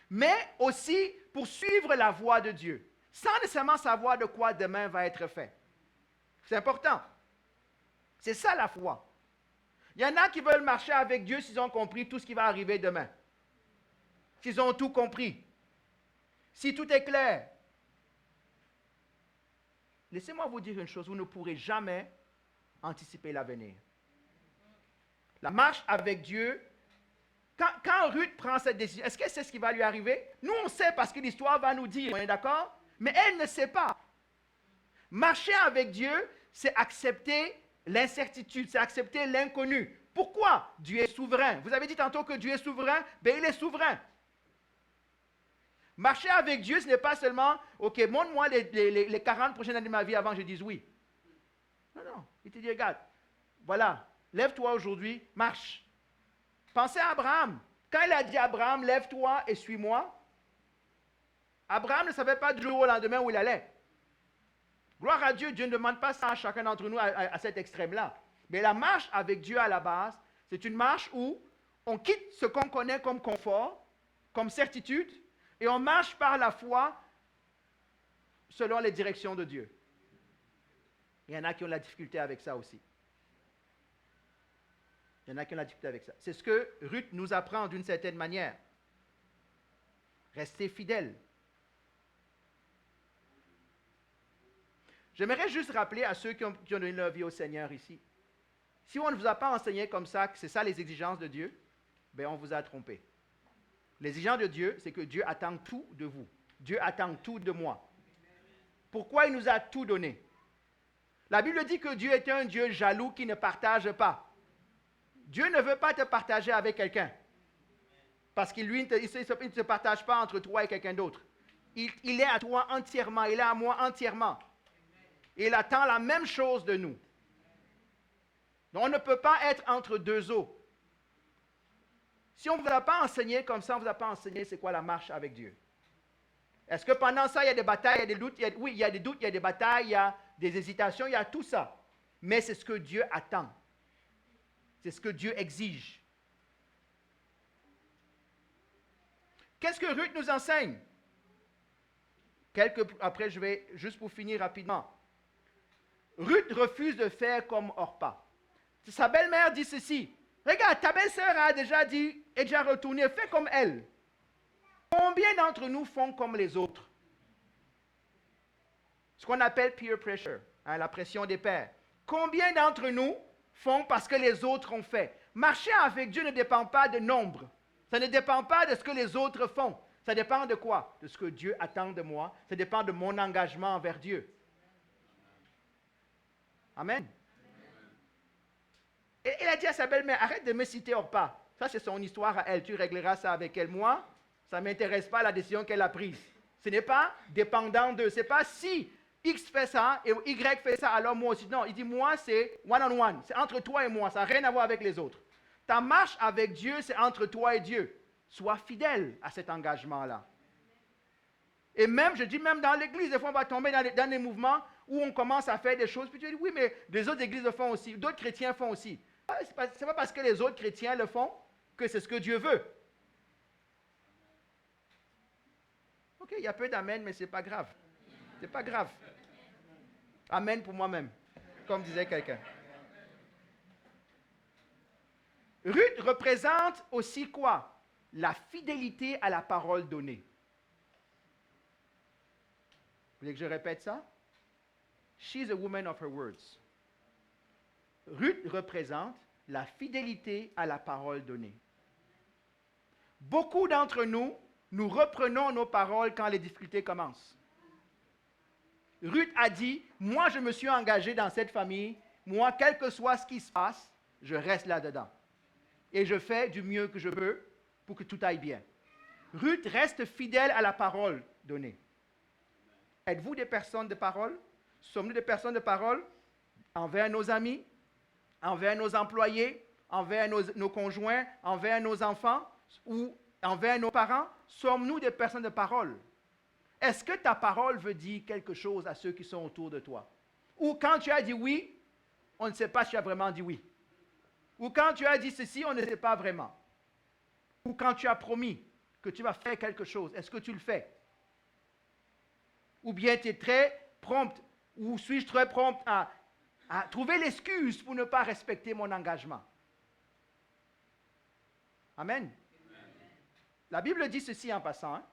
mais aussi pour suivre la voie de Dieu, sans nécessairement savoir de quoi demain va être fait. C'est important. C'est ça la foi. Il y en a qui veulent marcher avec Dieu s'ils ont compris tout ce qui va arriver demain. S'ils ont tout compris. Si tout est clair. Laissez-moi vous dire une chose, vous ne pourrez jamais anticiper l'avenir. La marche avec Dieu, quand Ruth prend cette décision, est-ce qu'elle sait ce qui va lui arriver? Nous, on sait parce que l'histoire va nous dire, on est d'accord? Mais elle ne sait pas. Marcher avec Dieu, c'est accepter l'incertitude, c'est accepter l'inconnu. Pourquoi? Dieu est souverain. Vous avez dit tantôt que Dieu est souverain, bien il est souverain. Marcher avec Dieu, ce n'est pas seulement, ok, montre-moi les 40 prochaines années de ma vie avant que je dise oui. Non, non, il te dit, regarde, voilà, lève-toi aujourd'hui, marche. Pensez à Abraham. Quand il a dit à Abraham, lève-toi et suis-moi, Abraham ne savait pas du jour au lendemain où il allait. Gloire à Dieu, Dieu ne demande pas ça à chacun d'entre nous à cet extrême-là. Mais la marche avec Dieu à la base, c'est une marche où on quitte ce qu'on connaît comme confort, comme certitude, et on marche par la foi selon les directions de Dieu. Il y en a qui ont la difficulté avec ça aussi. Il y en a qui ont la difficulté avec ça. C'est ce que Ruth nous apprend d'une certaine manière. Restez fidèles. J'aimerais juste rappeler à ceux qui ont donné leur vie au Seigneur ici, si on ne vous a pas enseigné comme ça, que c'est ça les exigences de Dieu, bien on vous a trompé. L'exigence de Dieu, c'est que Dieu attend tout de vous. Dieu attend tout de moi. Pourquoi il nous a tout donné? La Bible dit que Dieu est un Dieu jaloux qui ne partage pas. Dieu ne veut pas te partager avec quelqu'un. Parce qu'il lui, il ne se partage pas entre toi et quelqu'un d'autre. Il est à toi entièrement, il est à moi entièrement. Et il attend la même chose de nous. Donc, on ne peut pas être entre deux eaux. Si on ne vous a pas enseigné comme ça, on ne vous a pas enseigné c'est quoi la marche avec Dieu. Est-ce que pendant ça, il y a des batailles, il y a des doutes? Oui, il y a des doutes, il y a des batailles, il y a des hésitations, il y a tout ça. Mais c'est ce que Dieu attend. C'est ce que Dieu exige. Qu'est-ce que Ruth nous enseigne? Après, je vais juste pour finir rapidement. Ruth refuse de faire comme Orpa. Sa belle-mère dit ceci. Regarde, ta belle-sœur a déjà dit, est déjà retournée, fais comme elle. Combien d'entre nous font comme les autres? Ce qu'on appelle peer pressure, hein, la pression des pairs. Combien d'entre nous font parce que les autres ont fait? Marcher avec Dieu ne dépend pas de nombre. Ça ne dépend pas de ce que les autres font. Ça dépend de quoi? De ce que Dieu attend de moi. Ça dépend de mon engagement envers Dieu. Amen. Et il a dit à sa belle-mère, arrête de me citer Orpa. Ça, c'est son histoire à elle. Tu régleras ça avec elle. Moi, ça ne m'intéresse pas la décision qu'elle a prise. Ce n'est pas dépendant d'eux. Ce n'est pas si X fait ça et Y fait ça, alors moi aussi. Non, il dit moi, c'est one-on-one. C'est entre toi et moi. Ça n'a rien à voir avec les autres. Ta marche avec Dieu, c'est entre toi et Dieu. Sois fidèle à cet engagement-là. Et même, je dis même dans l'église, des fois on va tomber dans des mouvements où on commence à faire des choses, puis tu dis oui, mais les autres églises le font aussi, d'autres chrétiens font aussi. Ce n'est pas parce que les autres chrétiens le font que c'est ce que Dieu veut. Ok, il y a peu d'amen, mais ce n'est pas grave. Ce n'est pas grave. Amen pour moi-même, comme disait quelqu'un. Ruth représente aussi quoi? La fidélité à la parole donnée. Vous voulez que je répète ça? She's a woman of her words. Ruth représente la fidélité à la parole donnée. Beaucoup d'entre nous, nous reprenons nos paroles quand les difficultés commencent. Ruth a dit, moi je me suis engagé dans cette famille, moi quel que soit ce qui se passe, je reste là-dedans. Et je fais du mieux que je peux pour que tout aille bien. Ruth reste fidèle à la parole donnée. Êtes-vous des personnes de parole? Sommes-nous des personnes de parole envers nos amis, envers nos employés, envers nos conjoints, envers nos enfants ou envers nos parents? Sommes-nous des personnes de parole? Est-ce que ta parole veut dire quelque chose à ceux qui sont autour de toi? Ou quand tu as dit oui, on ne sait pas si tu as vraiment dit oui. Ou quand tu as dit ceci, on ne sait pas vraiment. Ou quand tu as promis que tu vas faire quelque chose, est-ce que tu le fais? Ou bien tu es très prompt, ou suis-je très prompt à trouver l'excuse pour ne pas respecter mon engagement? Amen. La Bible dit ceci en passant. Hein?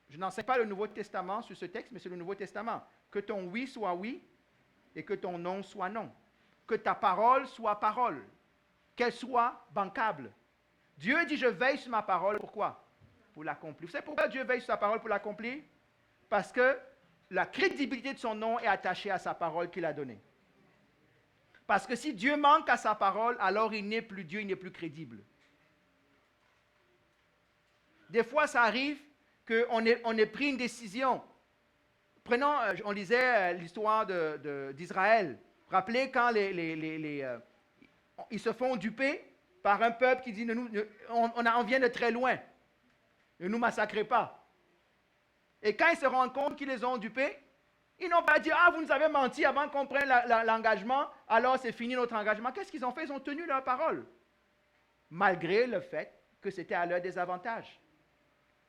Je n'enseigne pas le Nouveau Testament sur ce texte, mais c'est le Nouveau Testament. Que ton oui soit oui et que ton non soit non. Que ta parole soit parole. Qu'elle soit bancable. Dieu dit, je veille sur ma parole. Pourquoi? Pour l'accomplir. Vous savez pourquoi Dieu veille sur sa parole pour l'accomplir? Parce que la crédibilité de son nom est attachée à sa parole qu'il a donnée. Parce que si Dieu manque à sa parole, alors il n'est plus Dieu, il n'est plus crédible. Des fois, ça arrive qu'on ait pris une décision. Prenons, on lisait l'histoire d'Israël. Rappelez quand ils se font duper par un peuple qui dit, on vient de très loin, ne nous massacrez pas. Et quand ils se rendent compte qu'ils les ont dupés, ils n'ont pas dit, ah, vous nous avez menti avant qu'on prenne l'engagement, alors c'est fini notre engagement. Qu'est-ce qu'ils ont fait? Ils ont tenu leur parole, malgré le fait que c'était à leur désavantage.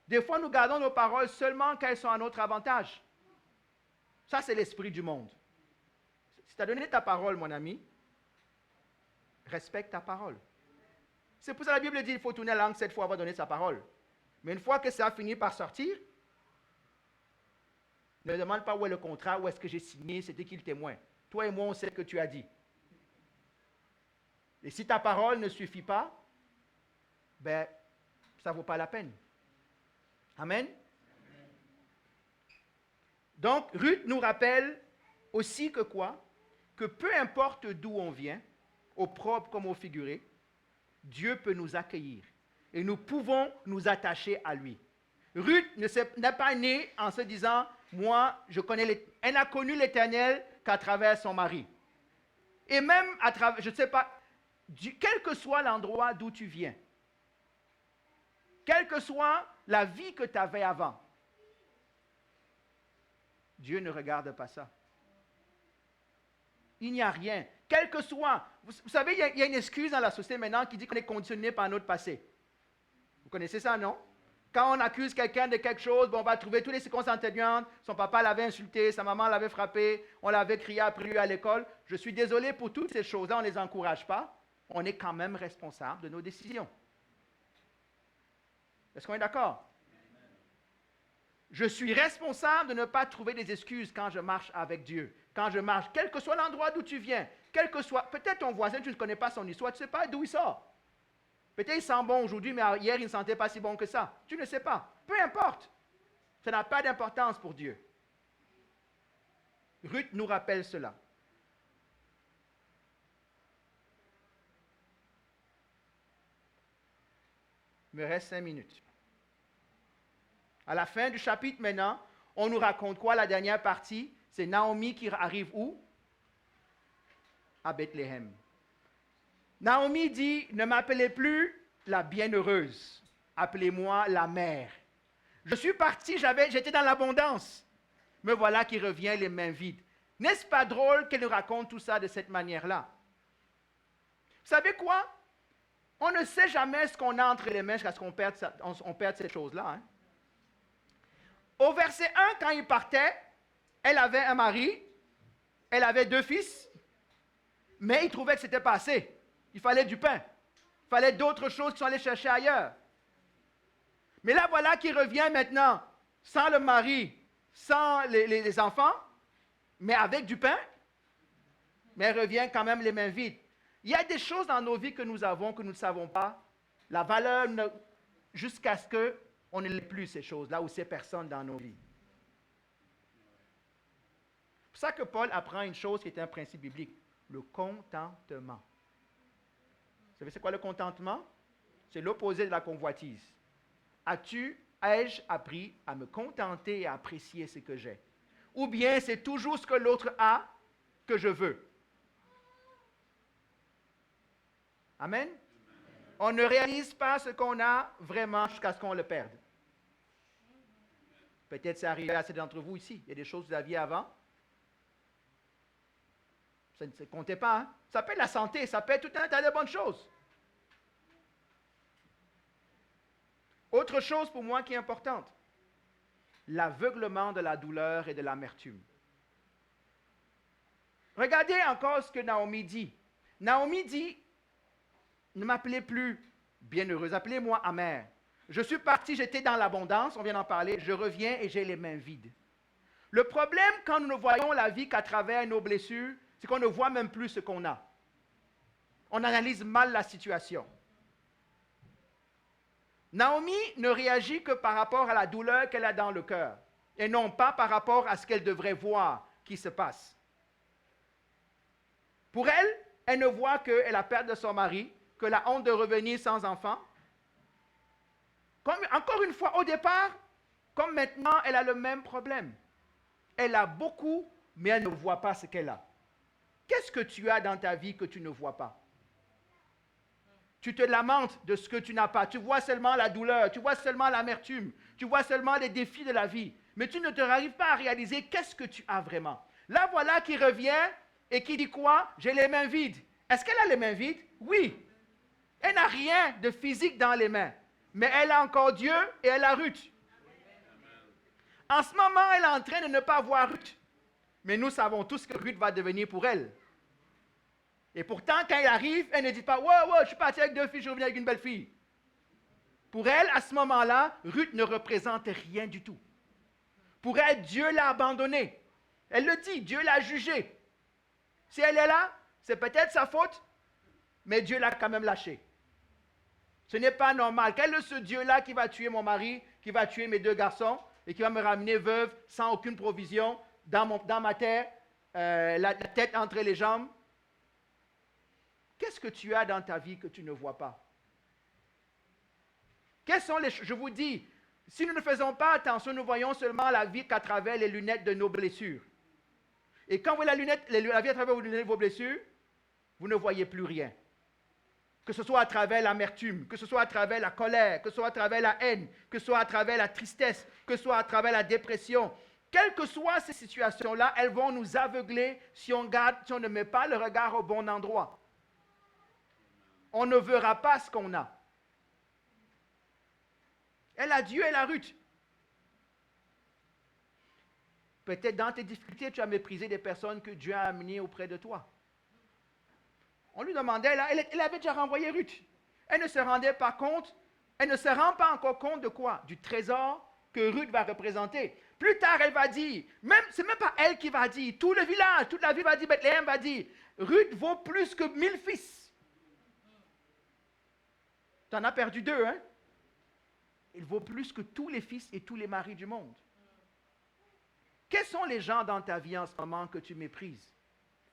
Des fois, nous gardons nos paroles seulement quand elles sont à notre avantage. Ça, c'est l'esprit du monde. Si tu as donné ta parole, mon ami, respecte ta parole. C'est pour ça que la Bible dit qu'il faut tourner la langue 7 fois avant de donner sa parole. Mais une fois que ça a fini par sortir, ne demande pas où est le contrat, où est-ce que j'ai signé, c'était qui le témoin. Toi et moi, on sait ce que tu as dit. Et si ta parole ne suffit pas, ben, ça ne vaut pas la peine. Amen. Donc, Ruth nous rappelle aussi que quoi? Que peu importe d'où on vient, au propre comme au figuré, Dieu peut nous accueillir et nous pouvons nous attacher à lui. Ruth n'est pas née en se disant, moi, elle n'a connu l'Éternel qu'à travers son mari. Et même à travers, je ne sais pas, quel que soit l'endroit d'où tu viens, quelle que soit la vie que tu avais avant, Dieu ne regarde pas ça. Il n'y a rien. Quel que soit, vous savez, il y a une excuse dans la société maintenant qui dit qu'on est conditionné par notre passé. Vous connaissez ça, non? Quand on accuse quelqu'un de quelque chose, bon, on va trouver toutes les circonstances atténuantes. Son papa l'avait insulté, sa maman l'avait frappé, on l'avait crié après lui à l'école. Je suis désolé pour toutes ces choses-là, on ne les encourage pas. On est quand même responsable de nos décisions. Est-ce qu'on est d'accord? Je suis responsable de ne pas trouver des excuses quand je marche avec Dieu. Quand je marche, quel que soit l'endroit d'où tu viens, quel que soit, peut-être ton voisin, tu ne connais pas son histoire, tu ne sais pas d'où il sort. Peut-être il sent bon aujourd'hui, mais hier il ne sentait pas si bon que ça. Tu ne sais pas. Peu importe. Ça n'a pas d'importance pour Dieu. Ruth nous rappelle cela. Il me reste 5 minutes. À la fin du chapitre maintenant, on nous raconte quoi la dernière partie? C'est Naomi qui arrive où? À Bethléem. Naomi dit, ne m'appelez plus la bienheureuse, appelez-moi la mère. Je suis partie, j'étais dans l'abondance. Me voilà qui revient les mains vides. N'est-ce pas drôle qu'elle nous raconte tout ça de cette manière-là? Vous savez quoi? On ne sait jamais ce qu'on a entre les mains jusqu'à ce qu'on perde, on perde cette chose-là. Hein? Au verset 1, quand il partait, elle avait un mari, elle avait 2 fils, mais il trouvait que c'était pas assez. Il fallait du pain. Il fallait d'autres choses qu'ils sont allés chercher ailleurs. Mais là, voilà qu'il revient maintenant, sans le mari, sans les enfants, mais avec du pain, mais elle revient quand même les mains vides. Il y a des choses dans nos vies que nous avons, que nous ne savons pas. La valeur, jusqu'à ce qu'on ne l'ait plus, ces choses-là, ou ces personnes dans nos vies. C'est pour ça que Paul apprend une chose qui est un principe biblique, le contentement. Vous savez c'est quoi le contentement? C'est l'opposé de la convoitise. Ai-je appris à me contenter et à apprécier ce que j'ai? Ou bien c'est toujours ce que l'autre a que je veux? Amen? On ne réalise pas ce qu'on a vraiment jusqu'à ce qu'on le perde. Peut-être c'est arrivé à certains d'entre vous ici. Il y a des choses que vous aviez avant. Ça ne comptait pas. Hein? Ça peut être la santé, ça peut être tout un tas de bonnes choses. Autre chose pour moi qui est importante, l'aveuglement de la douleur et de l'amertume. Regardez encore ce que Naomi dit. Naomi dit, ne m'appelez plus bienheureuse, appelez-moi amère. Je suis partie, j'étais dans l'abondance, on vient d'en parler, je reviens et j'ai les mains vides. Le problème quand nous ne voyons la vie qu'à travers nos blessures, c'est qu'on ne voit même plus ce qu'on a. On analyse mal la situation. Naomi ne réagit que par rapport à la douleur qu'elle a dans le cœur et non pas par rapport à ce qu'elle devrait voir qui se passe. Pour elle, elle ne voit que la perte de son mari, que la honte de revenir sans enfant. Encore une fois, au départ, comme maintenant, elle a le même problème. Elle a beaucoup, mais elle ne voit pas ce qu'elle a. Qu'est-ce que tu as dans ta vie que tu ne vois pas? Tu te lamentes de ce que tu n'as pas. Tu vois seulement la douleur, tu vois seulement l'amertume, tu vois seulement les défis de la vie. Mais tu ne te arrives pas à réaliser qu'est-ce que tu as vraiment. Là, voilà qui revient et qui dit quoi? J'ai les mains vides. Est-ce qu'elle a les mains vides? Oui. Elle n'a rien de physique dans les mains. Mais elle a encore Dieu et elle a Ruth. En ce moment, elle est en train de ne pas voir Ruth. Mais nous savons tous ce que Ruth va devenir pour elle. Et pourtant, quand elle arrive, elle ne dit pas « Wow, je suis parti avec 2 filles, je reviens avec une belle fille. » Pour elle, à ce moment-là, Ruth ne représente rien du tout. Pour elle, Dieu l'a abandonnée. Elle le dit, Dieu l'a jugée. Si elle est là, c'est peut-être sa faute, mais Dieu l'a quand même lâchée. Ce n'est pas normal. Quel est ce Dieu-là qui va tuer mon mari, qui va tuer mes 2 garçons et qui va me ramener veuve sans aucune provision dans ma terre, la tête entre les jambes? Qu'est-ce que tu as dans ta vie que tu ne vois pas? Quelles sont les choses? Je vous dis, si nous ne faisons pas attention, nous voyons seulement la vie qu'à travers les lunettes de nos blessures. Et quand vous voyez la vie à travers vos blessures, vous ne voyez plus rien. Que ce soit à travers l'amertume, que ce soit à travers la colère, que ce soit à travers la haine, que ce soit à travers la tristesse, que ce soit à travers la dépression. Quelles que soient ces situations-là, elles vont nous aveugler si on ne met pas le regard au bon endroit. On ne verra pas ce qu'on a. Elle a Dieu, elle a Ruth. Peut-être dans tes difficultés, tu as méprisé des personnes que Dieu a amenées auprès de toi. On lui demandait, elle avait déjà renvoyé Ruth. Elle ne se rendait pas compte, elle ne se rend pas encore compte de quoi? Du trésor que Ruth va représenter. Plus tard, elle va dire, ce n'est même pas elle qui va dire, tout le village, toute la ville va dire, Bethléem va dire, Ruth vaut plus que 1000 fils. Tu en as perdu 2, hein? Il vaut plus que tous les fils et tous les maris du monde. Quels sont les gens dans ta vie en ce moment que tu méprises?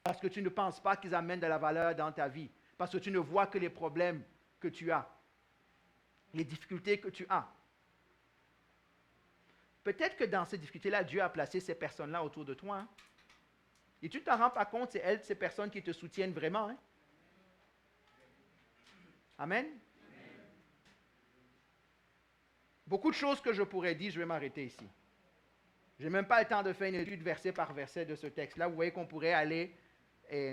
Parce que tu ne penses pas qu'ils amènent de la valeur dans ta vie. Parce que tu ne vois que les problèmes que tu as. les difficultés que tu as. Peut-être que dans ces difficultés-là, Dieu a placé ces personnes-là autour de toi. Hein? Et tu ne t'en rends pas compte, c'est elles, ces personnes qui te soutiennent vraiment. Hein? Amen. Beaucoup de choses que je pourrais dire, je vais m'arrêter ici. Je n'ai même pas le temps de faire une étude verset par verset de ce texte-là. Vous voyez qu'on pourrait aller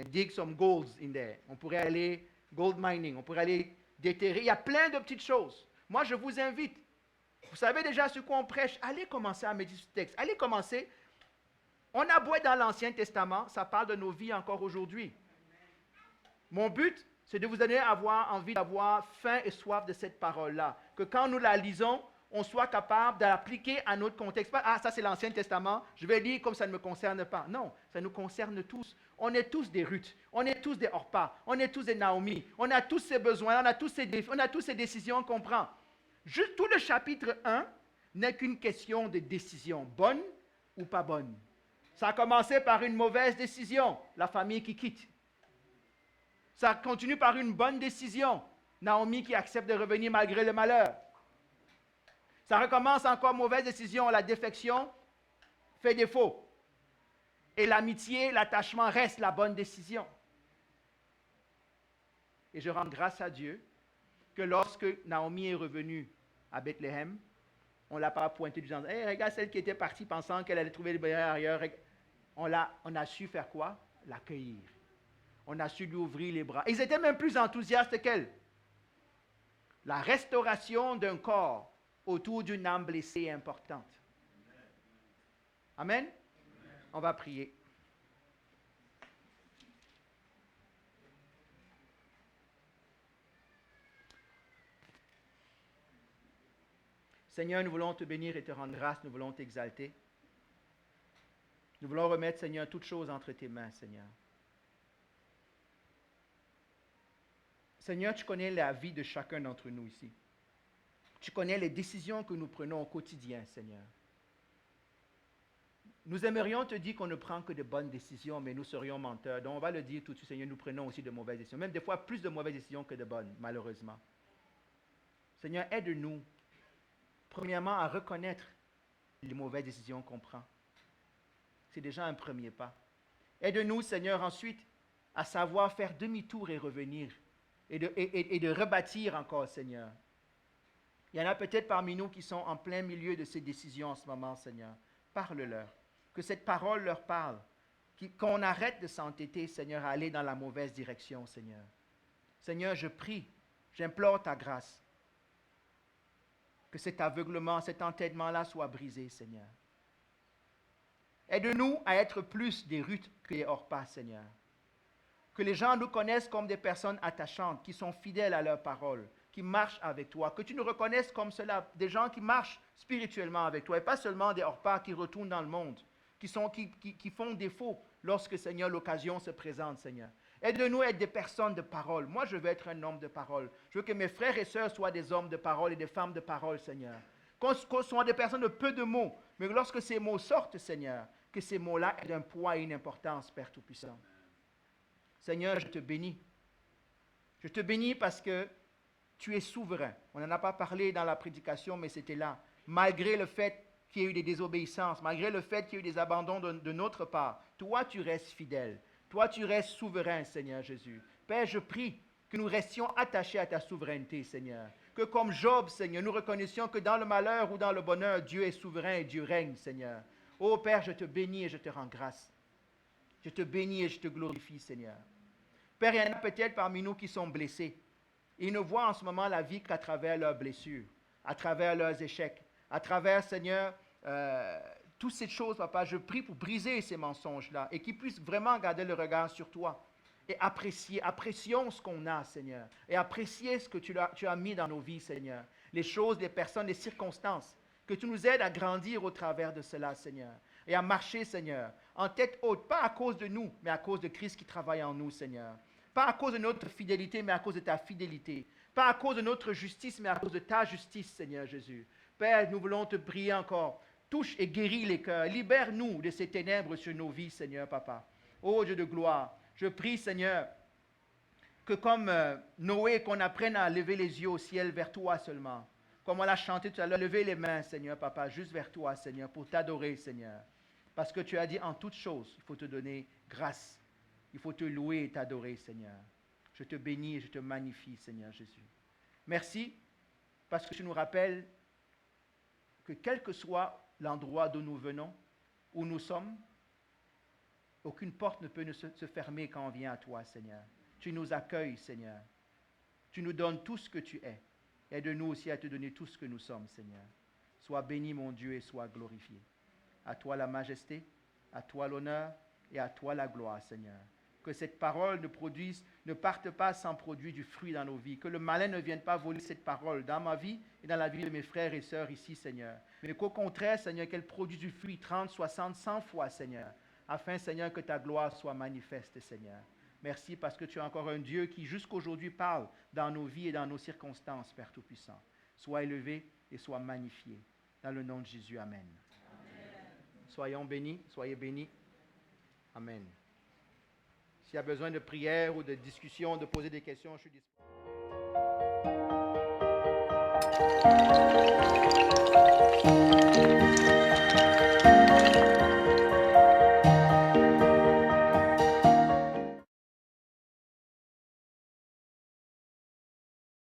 dig some golds in there. On pourrait aller gold mining, on pourrait aller déterrer. Il y a plein de petites choses. Moi, je vous invite. Vous savez déjà sur quoi on prêche. Allez commencer à méditer ce texte. Allez commencer. On a beau être dans l'Ancien Testament, ça parle de nos vies encore aujourd'hui. Mon but, c'est de vous donner à avoir envie d'avoir faim et soif de cette parole-là. Que quand nous la lisons, on soit capable d'appliquer à notre contexte. Pas, ah, ça c'est l'Ancien Testament, je vais lire comme ça ne me concerne pas. Non, ça nous concerne tous. On est tous des Ruth, on est tous des Orpa, on est tous des Naomi, on a tous ces besoins, on a tous ces défis, on a tous ces décisions qu'on prend. Juste tout le chapitre 1 n'est qu'une question de décision, bonne ou pas bonne. Ça a commencé par une mauvaise décision, la famille qui quitte. Ça continue par une bonne décision, Naomi qui accepte de revenir malgré le malheur. Ça recommence encore mauvaise décision, la défection fait défaut. Et l'amitié, l'attachement reste la bonne décision. Et je rends grâce à Dieu que lorsque Naomi est revenue à Bethléem, on ne l'a pas pointé du genre, hey, regarde celle qui était partie pensant qu'elle allait trouver le bonheur ailleurs. On a su faire quoi? L'accueillir. On a su lui ouvrir les bras. Ils étaient même plus enthousiastes qu'elle. La restauration d'un corps autour d'une âme blessée est importante. Amen? On va prier. Seigneur, nous voulons te bénir et te rendre grâce, nous voulons t'exalter. Nous voulons remettre, Seigneur, toutes choses entre tes mains, Seigneur. Seigneur, tu connais la vie de chacun d'entre nous ici. Tu connais les décisions que nous prenons au quotidien, Seigneur. Nous aimerions te dire qu'on ne prend que de bonnes décisions, mais nous serions menteurs. Donc on va le dire tout de suite, Seigneur, nous prenons aussi de mauvaises décisions. Même des fois, plus de mauvaises décisions que de bonnes, malheureusement. Seigneur, aide-nous, premièrement, à reconnaître les mauvaises décisions qu'on prend. C'est déjà un premier pas. Aide-nous, Seigneur, ensuite, à savoir faire demi-tour et revenir, et de rebâtir encore, Seigneur. Il y en a peut-être parmi nous qui sont en plein milieu de ces décisions en ce moment, Seigneur. Parle-leur. Que cette parole leur parle. Qu'on arrête de s'entêter, Seigneur, à aller dans la mauvaise direction, Seigneur. Seigneur, je prie, j'implore ta grâce. Que cet aveuglement, cet entêtement-là soit brisé, Seigneur. Aide-nous à être plus des Ruth que des Orpas, Seigneur. Que les gens nous connaissent comme des personnes attachantes, qui sont fidèles à leurs paroles, qui marchent avec toi. Que tu nous reconnaisses comme cela, des gens qui marchent spirituellement avec toi, et pas seulement des Orpas qui retournent dans le monde, qui font défaut lorsque, Seigneur, l'occasion se présente, Seigneur. Aide-nous à être des personnes de parole. Moi, je veux être un homme de parole. Je veux que mes frères et sœurs soient des hommes de parole et des femmes de parole, Seigneur. Qu'on soit des personnes de peu de mots, mais lorsque ces mots sortent, Seigneur, que ces mots-là aient un poids et une importance, Père Tout-Puissant. Seigneur, je te bénis. Je te bénis parce que tu es souverain. On n'en a pas parlé dans la prédication, mais c'était là. Malgré le fait qu'il y ait eu des désobéissances, malgré le fait qu'il y ait eu des abandons de notre part, toi, tu restes fidèle. Toi, tu restes souverain, Seigneur Jésus. Père, je prie que nous restions attachés à ta souveraineté, Seigneur. Que comme Job, Seigneur, nous reconnaissions que dans le malheur ou dans le bonheur, Dieu est souverain et Dieu règne, Seigneur. Oh Père, je te bénis et je te rends grâce. Je te bénis et je te glorifie, Seigneur. Père, il y en a peut-être parmi nous qui sont blessés. Ils ne voient en ce moment la vie qu'à travers leurs blessures, à travers leurs échecs, à travers, Seigneur, toutes ces choses, Papa. Je prie pour briser ces mensonges-là et qu'ils puissent vraiment garder le regard sur toi et apprécions ce qu'on a, Seigneur, et apprécier ce que tu as mis dans nos vies, Seigneur. Les choses, les personnes, les circonstances. Que tu nous aides à grandir au travers de cela, Seigneur, et à marcher, Seigneur, en tête haute, pas à cause de nous, mais à cause de Christ qui travaille en nous, Seigneur. Pas à cause de notre fidélité, mais à cause de ta fidélité. Pas à cause de notre justice, mais à cause de ta justice, Seigneur Jésus. Père, nous voulons te prier encore. Touche et guéris les cœurs. Libère-nous de ces ténèbres sur nos vies, Seigneur, Papa. Ô Dieu de gloire, je prie, Seigneur, Que comme Noé, qu'on apprenne à lever les yeux au ciel vers toi seulement. Comme on l'a chanté tout à l'heure, lever les mains, Seigneur, Papa, juste vers toi, Seigneur, pour t'adorer, Seigneur. Parce que tu as dit en toutes choses, il faut te donner grâce. Il faut te louer et t'adorer, Seigneur. Je te bénis et je te magnifie, Seigneur Jésus. Merci parce que tu nous rappelles que quel que soit l'endroit d'où nous venons, où nous sommes, aucune porte ne peut se fermer quand on vient à toi, Seigneur. Tu nous accueilles, Seigneur. Tu nous donnes tout ce que tu es. Aide-nous aussi à te donner tout ce que nous sommes, Seigneur. Sois béni, mon Dieu, et sois glorifié. À toi la majesté, à toi l'honneur et à toi la gloire, Seigneur. Que cette parole ne parte pas sans produire du fruit dans nos vies. Que le malin ne vienne pas voler cette parole dans ma vie et dans la vie de mes frères et sœurs ici, Seigneur. Mais qu'au contraire, Seigneur, qu'elle produise du fruit 30, 60, 100 fois, Seigneur. Afin, Seigneur, que ta gloire soit manifeste, Seigneur. Merci parce que tu es encore un Dieu qui jusqu'aujourd'hui parle dans nos vies et dans nos circonstances, Père Tout-Puissant. Sois élevé et sois magnifié. Dans le nom de Jésus, Amen. Amen. Soyons bénis, soyez bénis. Amen. S'il y a besoin de prière ou de discussion, de poser des questions, je suis disponible.